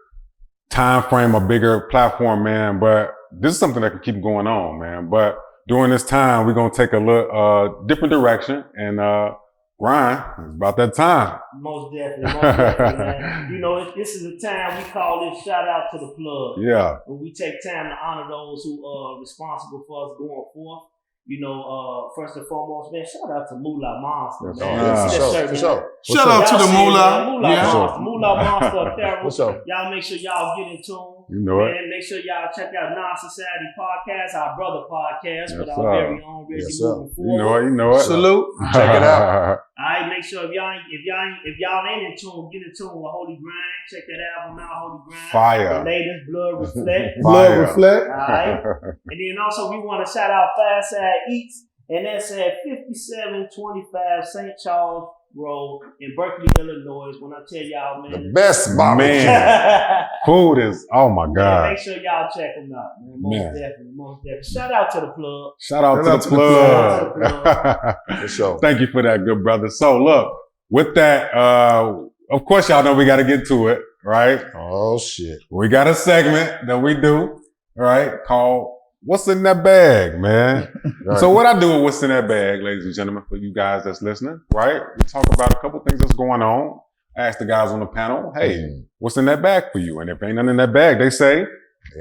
time frame, a bigger platform, man. But this is something that can keep going on, man. But during this time, we're going to take a little, different direction and, Ryan, it's about that time. Most definitely, man. You know, this is a time we call this shout out to the plug. Yeah. When we take time to honor those who are responsible for us going forth. You know, first and foremost, man, shout out to Moolah Monster, Yes, man. sir. See that shirt, man. shout out to Y'all the see it, Moolah. man. Moolah Yeah. Monster, Moolah Monster apparel. What's up? Y'all make sure y'all get in tune. You know it. And make sure y'all check out Non-Society Podcast, our brother podcast, with Yes, our sir. very own Reggie Yes, sir. moving You forward. know it. Salute. Check it out. All right, make sure if y'all ain't in tune, get in tune with Holy Grind. Check that album out, Holy Grind. Fire. The latest Blood Reflect. Blood Fire. reflect. All right. And then also we want to shout out Fireside Eats, and that's at 5725 St. Charles Road in Berkeley, Illinois. When I tell y'all, The man, best barbecue. Man. Food is, oh my man, God. make sure y'all check them out, man. Man. Most definitely. Shout out to the plug. Shout out Shout to out the to the plug. For sure. Thank you for that, good brother. So look, with that, of course, y'all know we got to get to it, right? Oh shit. We got a segment that we do, right? Called What's in That Bag, man? Right. So what I do with What's in That Bag, ladies and gentlemen, for you guys that's listening, right? We talk about a couple things that's going on. Ask the guys on the panel, hey, what's in that bag for you? And if ain't nothing in that bag, they say,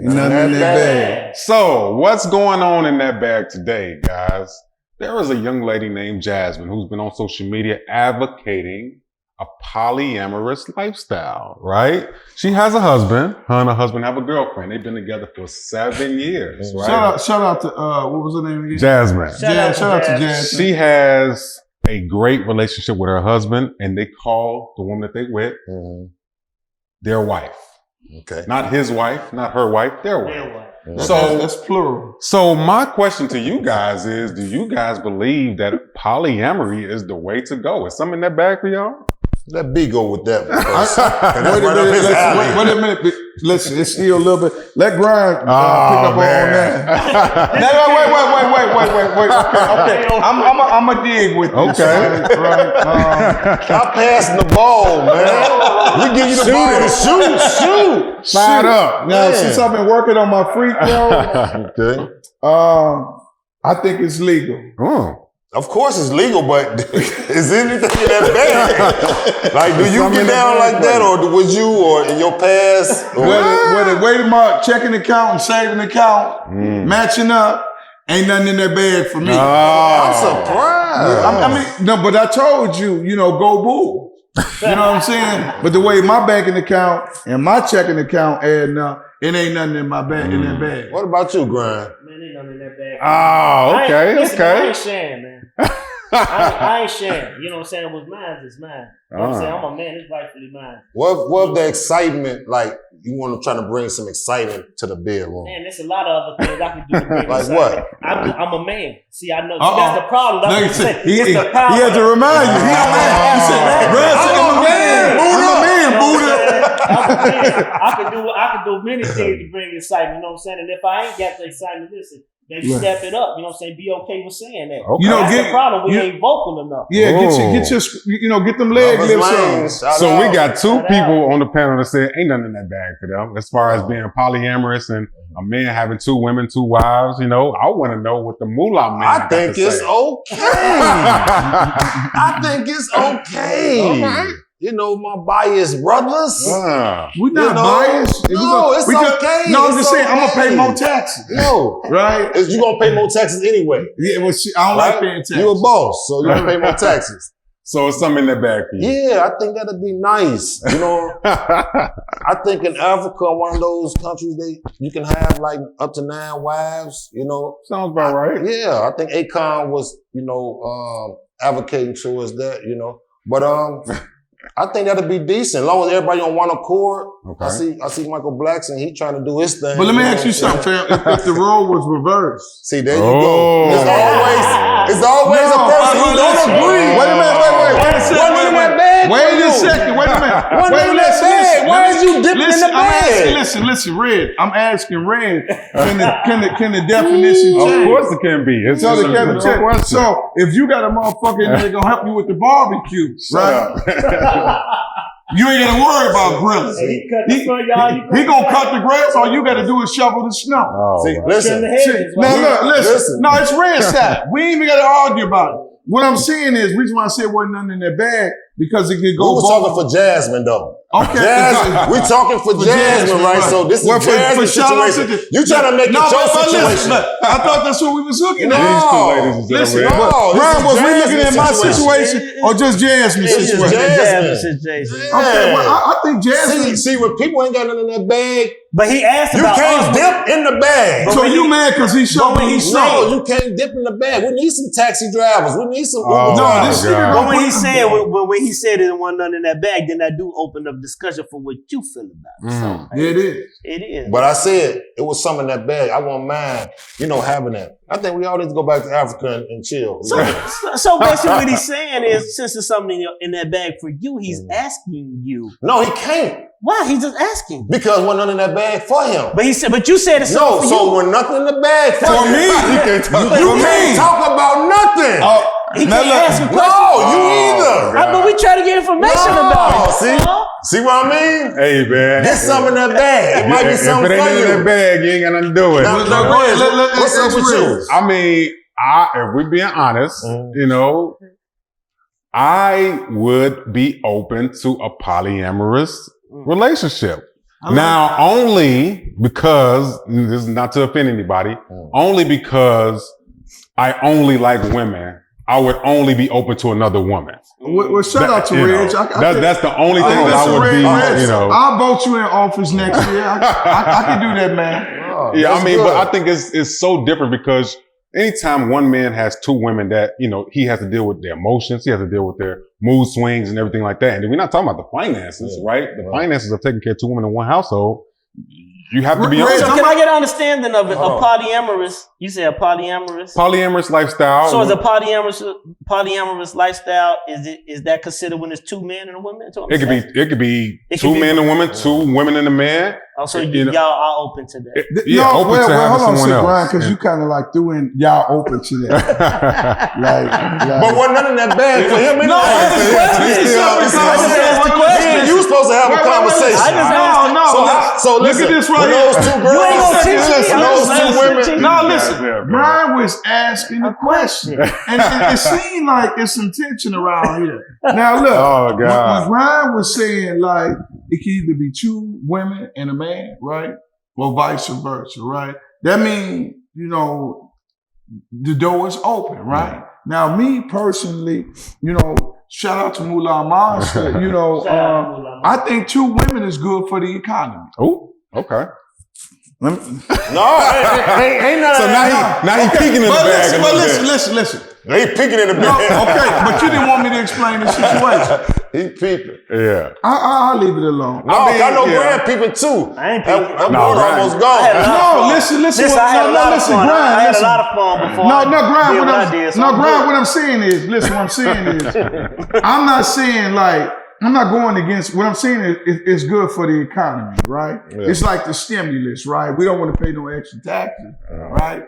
Nothing in that bag. so what's going on in that bag today, guys? There is a young lady named Jasmine who's been on social media advocating a polyamorous lifestyle, right? She has a husband. Her and her husband have a girlfriend. They've been together for 7 years, right? Shout out to what was her name again? Jasmine. Shout out to Shout out to Jazz. Jazz. She has a great relationship with her husband, and they call the woman that they with their wife. Okay. Not his wife, not her wife, their wife. Anyway. So, That's plural. so my question to you guys is, do you guys believe that polyamory is the way to go? Is something in that bag for y'all? Let B go with that. Wait a minute. Listen, it's still a little bit. Let Grind pick up on that. Wait. I'm a dig with this. Okay. Right. Stop passing the ball, man. We give you the ball to shoot. Fired up. Now, since I've been working on my free throw, Okay. I think it's legal. Of course it's legal, but is anything in that bag? Like, do you get down like that, or would you, or in your past? Whether wait them up, checking account and saving account, matching up, ain't nothing in that bag for me. I'm surprised. I mean, no, but I told you, go bull. You know what I'm saying? But the way my banking account and my checking account adding up, it ain't nothing in my bag in that bag. What about you, Grind? Man, ain't nothing in that bag. Okay. I ain't sharing, man. I ain't sharing. You know what I'm saying? What's mine is mine. You know what I'm saying? I'm a man. It's rightfully mine. What the excitement, like, you want to try to bring some excitement to the bedroom? Man, there's a lot of other things I can do to bring Like excitement. what? I'm a man. See, I know. See, that's the problem. That's what I'm saying. He It's the power. had to remind you. He said, I'm a man. Buddha. I can do many things to bring excitement. You know what I'm saying? And if I ain't got the excitement, listen. Maybe step it up, you know what I'm saying? Be okay with saying that. Okay. That's the problem. We ain't vocal enough. Yeah, get them leg lifts on. So we got two people on the panel that said ain't nothing in that bag for them. As far as being polyamorous and a man having 2 women, 2 wives, I want to know what the moolah man I think it's okay. I think it's okay. Okay. My biased brothers. We're not biased. No, it's okay. No, I'm It's just saying, I'm going to pay okay. more taxes. No. Right? You going to pay more taxes anyway. Yeah, well, I don't like paying taxes. You a boss, so you going to pay more taxes. So it's something in that bag for you. Yeah, I think that'd be nice. I think in Africa, one of those countries, you can have like up to 9 wives, Sounds about right. Yeah, I think Akon was, advocating towards that, But I think that'd be decent, as long as everybody on one accord. Okay. I see Michael Blackson, he trying to do his thing. But let me ask you something, fam. If the role was reversed. See, there you go. It's always a person who don't agree. Wait a minute. Wait a second. Why is you dipping in the bag? Listen, Red. I'm asking Red, can the definition change? Of course it can be. It's just a question. So if you got a motherfucker in there gonna help you with the barbecue, right? You ain't gotta worry about grilling. He cut the front yard. He gonna cut the grass. All you gotta do is shovel the snow. See, listen. Listen. No, it's Red side. We ain't even gotta argue about it. What I'm saying is, reason why I said wasn't nothing in that bag, because it could go. We were talking for Jasmine, though. Okay. We talking for Jasmine, right? So this is Jasmine's situation. You trying to make it your situation. I thought that's what we was looking at. Listen, Ron, was we looking at my situation or just Jasmine's situation? Okay, well, I think Jasmine. See, when people ain't got nothing in that bag, but he asked you about can't dip in the bag. So you mad because he showed me he No, you can't dip in the bag. We need some taxi drivers. We need some Uber drivers. But when he said it wasn't nothing in that bag, then that do open up discussion for what you feel about it. So, yeah, it is. It is. But I said it was some in that bag. I won't mind, having that. I think we all need to go back to Africa and chill. So basically what he's saying is, since there's something in that bag for you, he's asking you. No, he can't. Why? He's just asking. Because wasn't nothing in that bag for him. But you said it's something for so you. when nothing in the bag for me, you can't talk about nothing. He can't ask a question. No, you either. But we try to get information about it. See what I mean? Hey, man. Get some in that bag. It might be something for you. If it ain't in that bag, you ain't got nothing to do with it. What's up with you? I mean, if we're being honest, I would be open to a polyamorous relationship. Now, only because, this is not to offend anybody, only because I only like women, I would only be open to another woman. Well, shout out to Reg. That's the only thing that I would be, I'll vote you in office next year. I can do that, man. Yeah, I mean, but I think it's so different because anytime one man has 2 women that, he has to deal with their emotions, he has to deal with their mood swings and everything like that. And we're not talking about the finances, right? The finances of taking care of 2 women in one household. You have to be Red, open. So can I get an understanding of it? A polyamorous? You say a polyamorous? Polyamorous lifestyle. So is a polyamorous lifestyle? Is that considered when it's two men and a woman? It could be It two could be- men and women, two women and a man. Oh, so You know- y'all are open to that. Open to having hold on, someone else. Brian, because you kind of like threw in y'all open to that. like, But wasn't none in that bag for him. No, anyway. it's a question. He's still- It's a he's question. still- It's a question. You supposed to have a conversation. I just no. So Look listen, at this right when here. those two girls, You ain't gonna teach me. listen, I'm those just two listening women. to you. No, listen. Yeah, bro. Brian was asking a question, and it seemed like it's some tension around here. Now look, Oh, God. when Brian was saying like it can either be two women and a man, right, or vice versa, right? That means the door is open, right? Now, me personally, shout out to Mullah Monster, I think two women is good for the economy. Oh, okay. No, ain't none So of that. now he peeking in the bag. Listen. They peeking in the No, bag. okay, but you didn't want me to explain the situation. He peeping. Yeah. I'll leave it alone. I know Brian peeping too. I ain't That peeping. that No, boy Brian. almost I gone. had a lot of No, fun. listen. I had a lot of fun. I had a listen. lot of fun before. No, I Brian, did what what I did. So no, I'm Brian, good. what I'm saying is, I'm not saying like, I'm not going against, what I'm saying is it's good for the economy, right? Yeah. It's like the stimulus, right? We don't want to pay no extra taxes, right?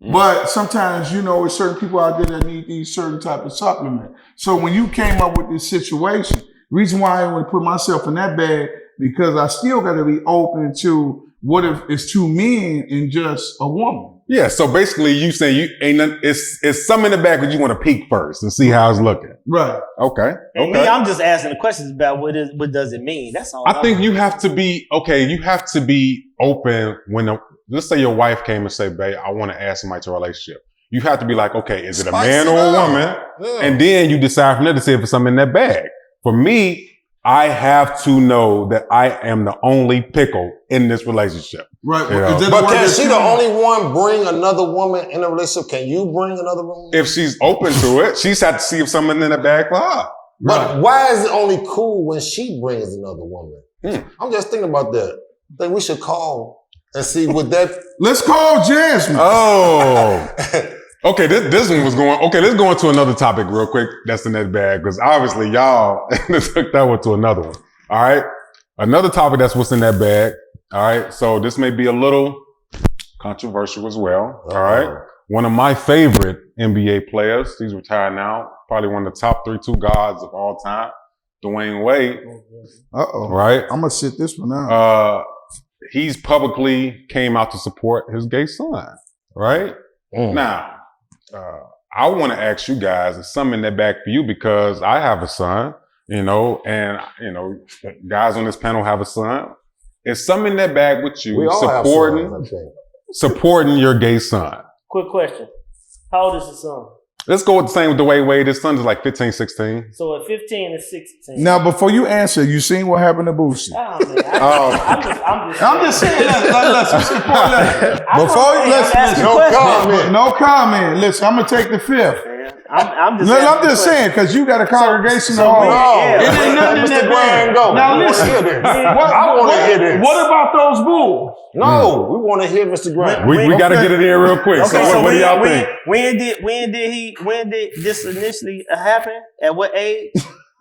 But sometimes, there's certain people out there that need these certain type of supplement. So when you came up with this situation, reason why I didn't want to put myself in that bag, because I still got to be open to what if it's two men and just a woman. Yeah. So basically, you saying you ain't none, it's some in the back, but you want to peek first and see how it's looking. Right. Okay. And me, I'm just asking the questions about what does it mean. That's all. I think you have to be open when let's say your wife came and say, babe, I want to add somebody to a relationship. You have to be like, okay, is it a Spice man it or a up. woman? Yeah. And then you decide from there to see if it's something in that bag. For me, I have to know that I am the only pickle in this relationship. Right. Yeah. Is that But word can that she you- the only one bring another woman in a relationship? Can you bring another woman? If she's open to it, she's had to see if something in the bag for her. But why is it only cool when she brings another woman? Hmm. I'm just thinking about that. I think we should call and see what that. Let's call Jasmine. Oh. Okay, this one was going. Okay, let's go into another topic real quick. That's in that bag because obviously y'all took that one to another one. All right, another topic that's what's in that bag. All right, so this may be a little controversial as well. All right, one of my favorite NBA players. He's retired now. Probably one of the top 3 guards of all time. Dwayne Wade. Uh-oh. Right. I'm going to sit this one out. He's publicly came out to support his gay son. Right now. I want to ask you guys, is something in that bag for you because I have a son, and guys on this panel have a son. Is something in that bag with you We all have sons, I think. supporting your gay son? Quick question. How old is the son? Let's go with the same with Dwayne Wade. His son is like 15, 16. So at 15 and 16. Now, before you answer, you seen what happened to Boosie? Oh, man. I'm just saying, listen. No comment. No comment. Listen, I'm going to take the fifth. I'm just I'm just saying, because you got a congregation of so all. we- No, Yeah. It ain't nothing in Mr. that Brian, bag. go. Now We wanna listen. hear this. What- I want to hear this. What about those bulls? No, we want to hear Mr. Grant. We got to get it in real quick. Okay, so what do y'all think? when did this initially happen? At what age?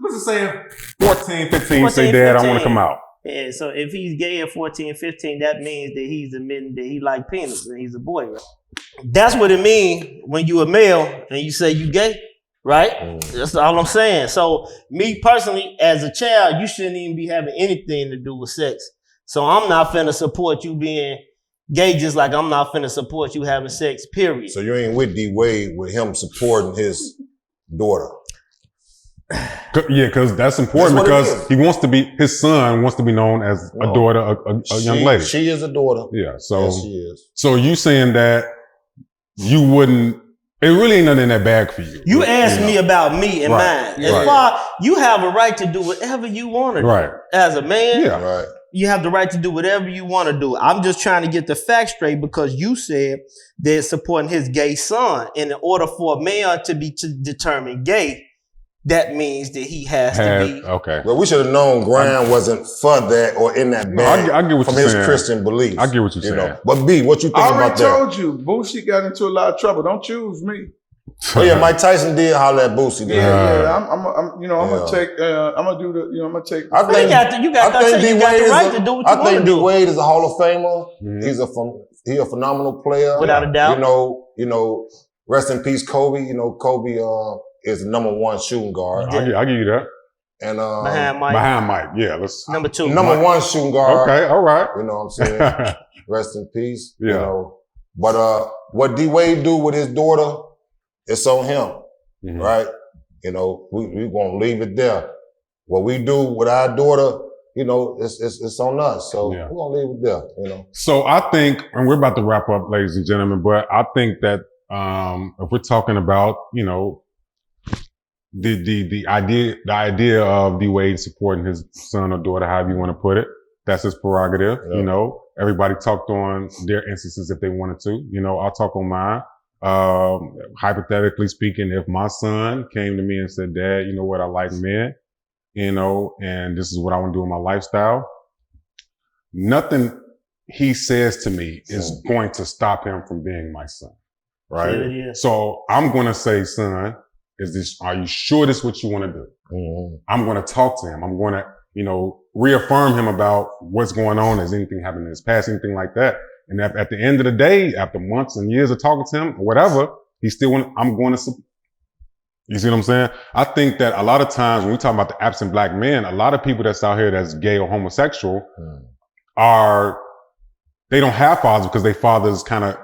Let's just say 14, 15, 14, say, Dad, I want 15. to come out. Yeah, so if he's gay at 14, 15, that means that he's admitting that he like penis and he's a boy, right? That's what it means when you a male and you say you gay, right? That's all I'm saying. So me personally, as a child, you shouldn't even be having anything to do with sex. So I'm not finna support you being gay just like I'm not finna support you having sex, period. So you ain't with D Wade with him supporting his daughter. Yeah, because that's important That's what it because he wants to be, his son wants to be known as a No. daughter, a young lady. She is a daughter. Yeah, so Yes, she is. so you saying that you wouldn't, it really ain't nothing in that bag for you. You asked me about me and Right, mine. As right. far you have a right to do whatever you want to do. Right. As a man, Yeah. Right. you have the right to do whatever you want to do. I'm just trying to get the facts straight because you said they're supporting his gay son. And in order for a male to be determined gay, that means that he has to be. Okay. Well, we should have known Graham wasn't for that or in that band I get what from you're his saying. Christian beliefs. I get what you're you saying. know. But B, what you think I about already that? told you, Boosie got into a lot of trouble. Don't choose me. Oh yeah, Mike Tyson did holler at Boosie. Yeah, I'm gonna Yeah. take. I'm gonna do the. I'm gonna take. I think You got the right to do what you I want think to D do. Wade is a Hall of Famer. Mhm. He's a phenomenal player. Without a doubt. You know, rest in peace, Kobe. You know, Kobe is the number one shooting guard. I'll give you that. And Behind Mike. Behind Mike, yeah. Let's. Number 2. number one shooting guard. Okay, all right. You know what I'm saying? Rest in peace. Yeah. You know. But what D Wade do with his daughter, it's on him. Mhm. Right? You know, we gonna leave it there. What we do with our daughter, you know, it's on us. So Yeah. we're gonna leave it there, you know. So I think, and we're about to wrap up, ladies and gentlemen, but I think that if we're talking about, you know, the idea of D Wade supporting his son or daughter, however you want to put it, that's his prerogative. Yeah. You know, everybody talked on their instances if they wanted to. You know, I'll talk on mine. Hypothetically speaking, if my son came to me and said, Dad, you know what, I like men, you know, and this is what I want to do in my lifestyle, nothing he says to me is going to stop him from being my son. Right? Yeah. So I'm going to say, son, are you sure this is what you want to do? Mm-hmm. I'm going to talk to him. I'm going to, you know, reaffirm him about what's going on. Has anything happened in his past, anything like that? And at the end of the day, after months and years of talking to him or whatever, I'm going to, you see what I'm saying? I think that a lot of times when we talk about the absent black men, a lot of people that's out here that's gay or homosexual they don't have fathers because their fathers kind of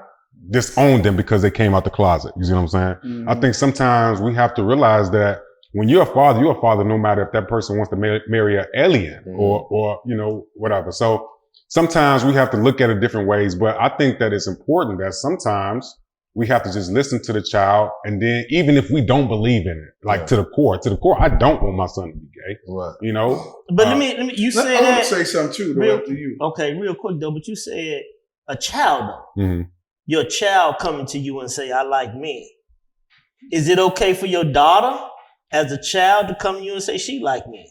disowned them because they came out the closet. You see what I'm saying? Mm-hmm. I think sometimes we have to realize that when you're a father no matter if that person wants to marry an alien or, you know, whatever. So sometimes we have to look at it different ways, but I think that it's important that sometimes we have to just listen to the child. And then even if we don't believe in it, like to the core, I don't want my son to be gay, Right. you know? But let me, you said I want that. to say something too, though, after you. Okay, real quick though, but you said a child though. Mm-hmm. Your child coming to you and say, I like men. Is it okay for your daughter as a child to come to you and say she like men?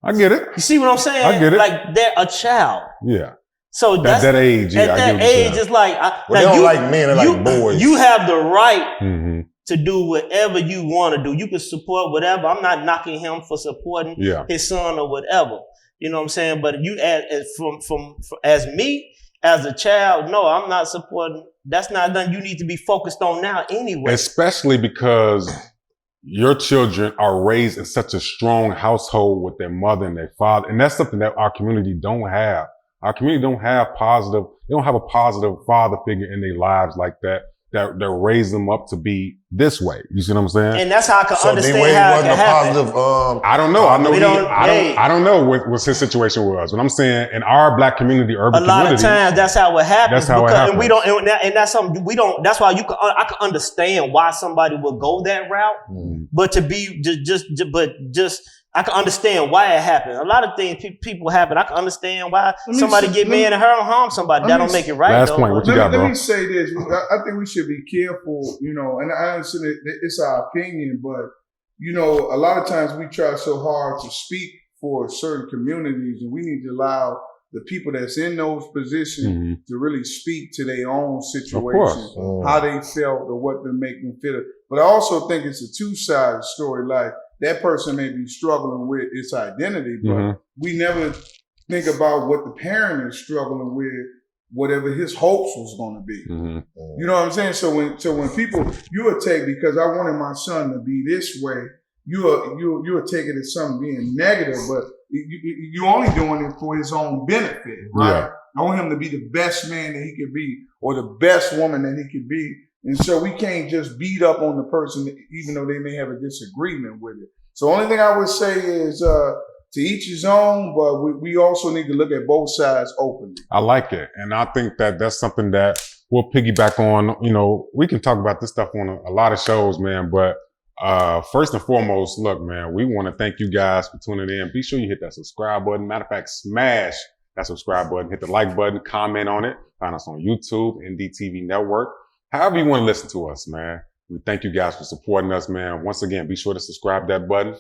I get it. You see what I'm saying? I get it. Like they're a child. Yeah. So that's, that age, yeah, at I get that what you're age, saying. it's like, Well, they don't like men, they like boys. You have the right Mm-hmm. to do whatever you want to do. You can support whatever. I'm not knocking him for supporting his son or whatever. You know what I'm saying? But you as me, as a child, no, I'm not supporting. That's not nothing you need to be focused on now anyway. Especially because your children are raised in such a strong household with their mother and their father. And that's something that our community don't have. Our community don't have a positive father figure in their lives like that raise them up to be this way. You see what I'm saying? And that's how I can understand D-Wade how it wasn't can a happen. positive. I don't know. I don't know what his situation was. But I'm saying in our black community, urban a lot community, of times that's how it happens. That's how it happens. And we don't, and that's something we don't. That's why I can understand why somebody would go that route. Mm-hmm. But to be I can understand why it happened. A lot of things people happen. I can understand why somebody get mad at her and harm somebody. That don't make it right. Last though. point. What you got, bro? Let me say this. I think we should be careful, you know, and I understand it's our opinion, but, you know, a lot of times we try so hard to speak for certain communities, and we need to allow the people that's in those positions to really speak to their own situation, how they felt or what they make them feel. But I also think it's a two-sided story. Like, that person may be struggling with its identity, but we never think about what the parent is struggling with, whatever his hopes was going to be. You know what I'm saying? So when people, you will take, because I wanted my son to be this way, you will take it as something being negative, but you're only doing it for his own benefit, right? Yeah. I want him to be the best man that he could be, or the best woman that he could be. And so we can't just beat up on the person, even though they may have a disagreement with it. So the only thing I would say is to each his own, but we also need to look at both sides openly. I like it. And I think that that's something that we'll piggyback on. You know, we can talk about this stuff on a lot of shows, man. But first and foremost, look, man, we want to thank you guys for tuning in. Be sure you hit that subscribe button. Matter of fact, smash that subscribe button. Hit the like button. Comment on it. Find us on YouTube, NDTV Network. However you want to listen to us, man. We thank you guys for supporting us, man. Once again, be sure to subscribe that button,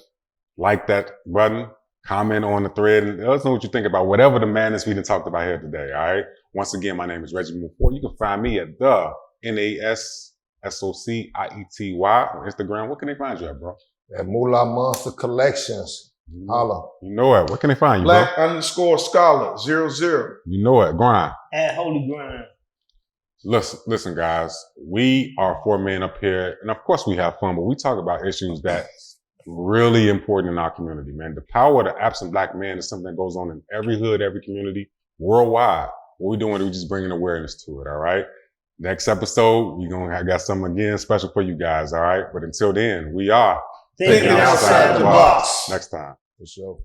like that button, comment on the thread, and let us know what you think about whatever the madness we done talked about here today, all right? Once again, my name is Reggie Moore. You can find me at the NASSOCIETY on Instagram. What can they find you at, bro? At Moolah Monster Collections. Holla. You know it. Where can they find you, Black bro? _Scholar 00. You know it. Grind. At Holy Grind. Listen, guys. We are 4 men up here, and of course we have fun, but we talk about issues that's really important in our community, man. The power of the absent black man is something that goes on in every hood, every community, worldwide. What we're doing, we're just bringing awareness to it, all right? Next episode, I got something again special for you guys, all right? But until then, we are Thinking outside the box. Next time. For sure.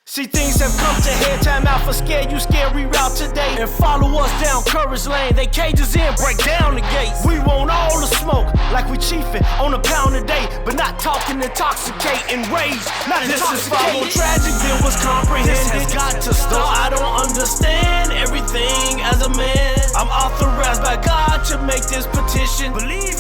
See, things have come to head, time out for Scare You Scared, reroute today and follow us down Courage Lane. They cages in, break down the gates. We want all the smoke, like we chiefin' on a pound a day, but not talking intoxicating rage, not intoxicating. Tragic, then was comprehended. This has got to stop. I don't understand everything as a man. I'm authorized by God to make this petition. Believe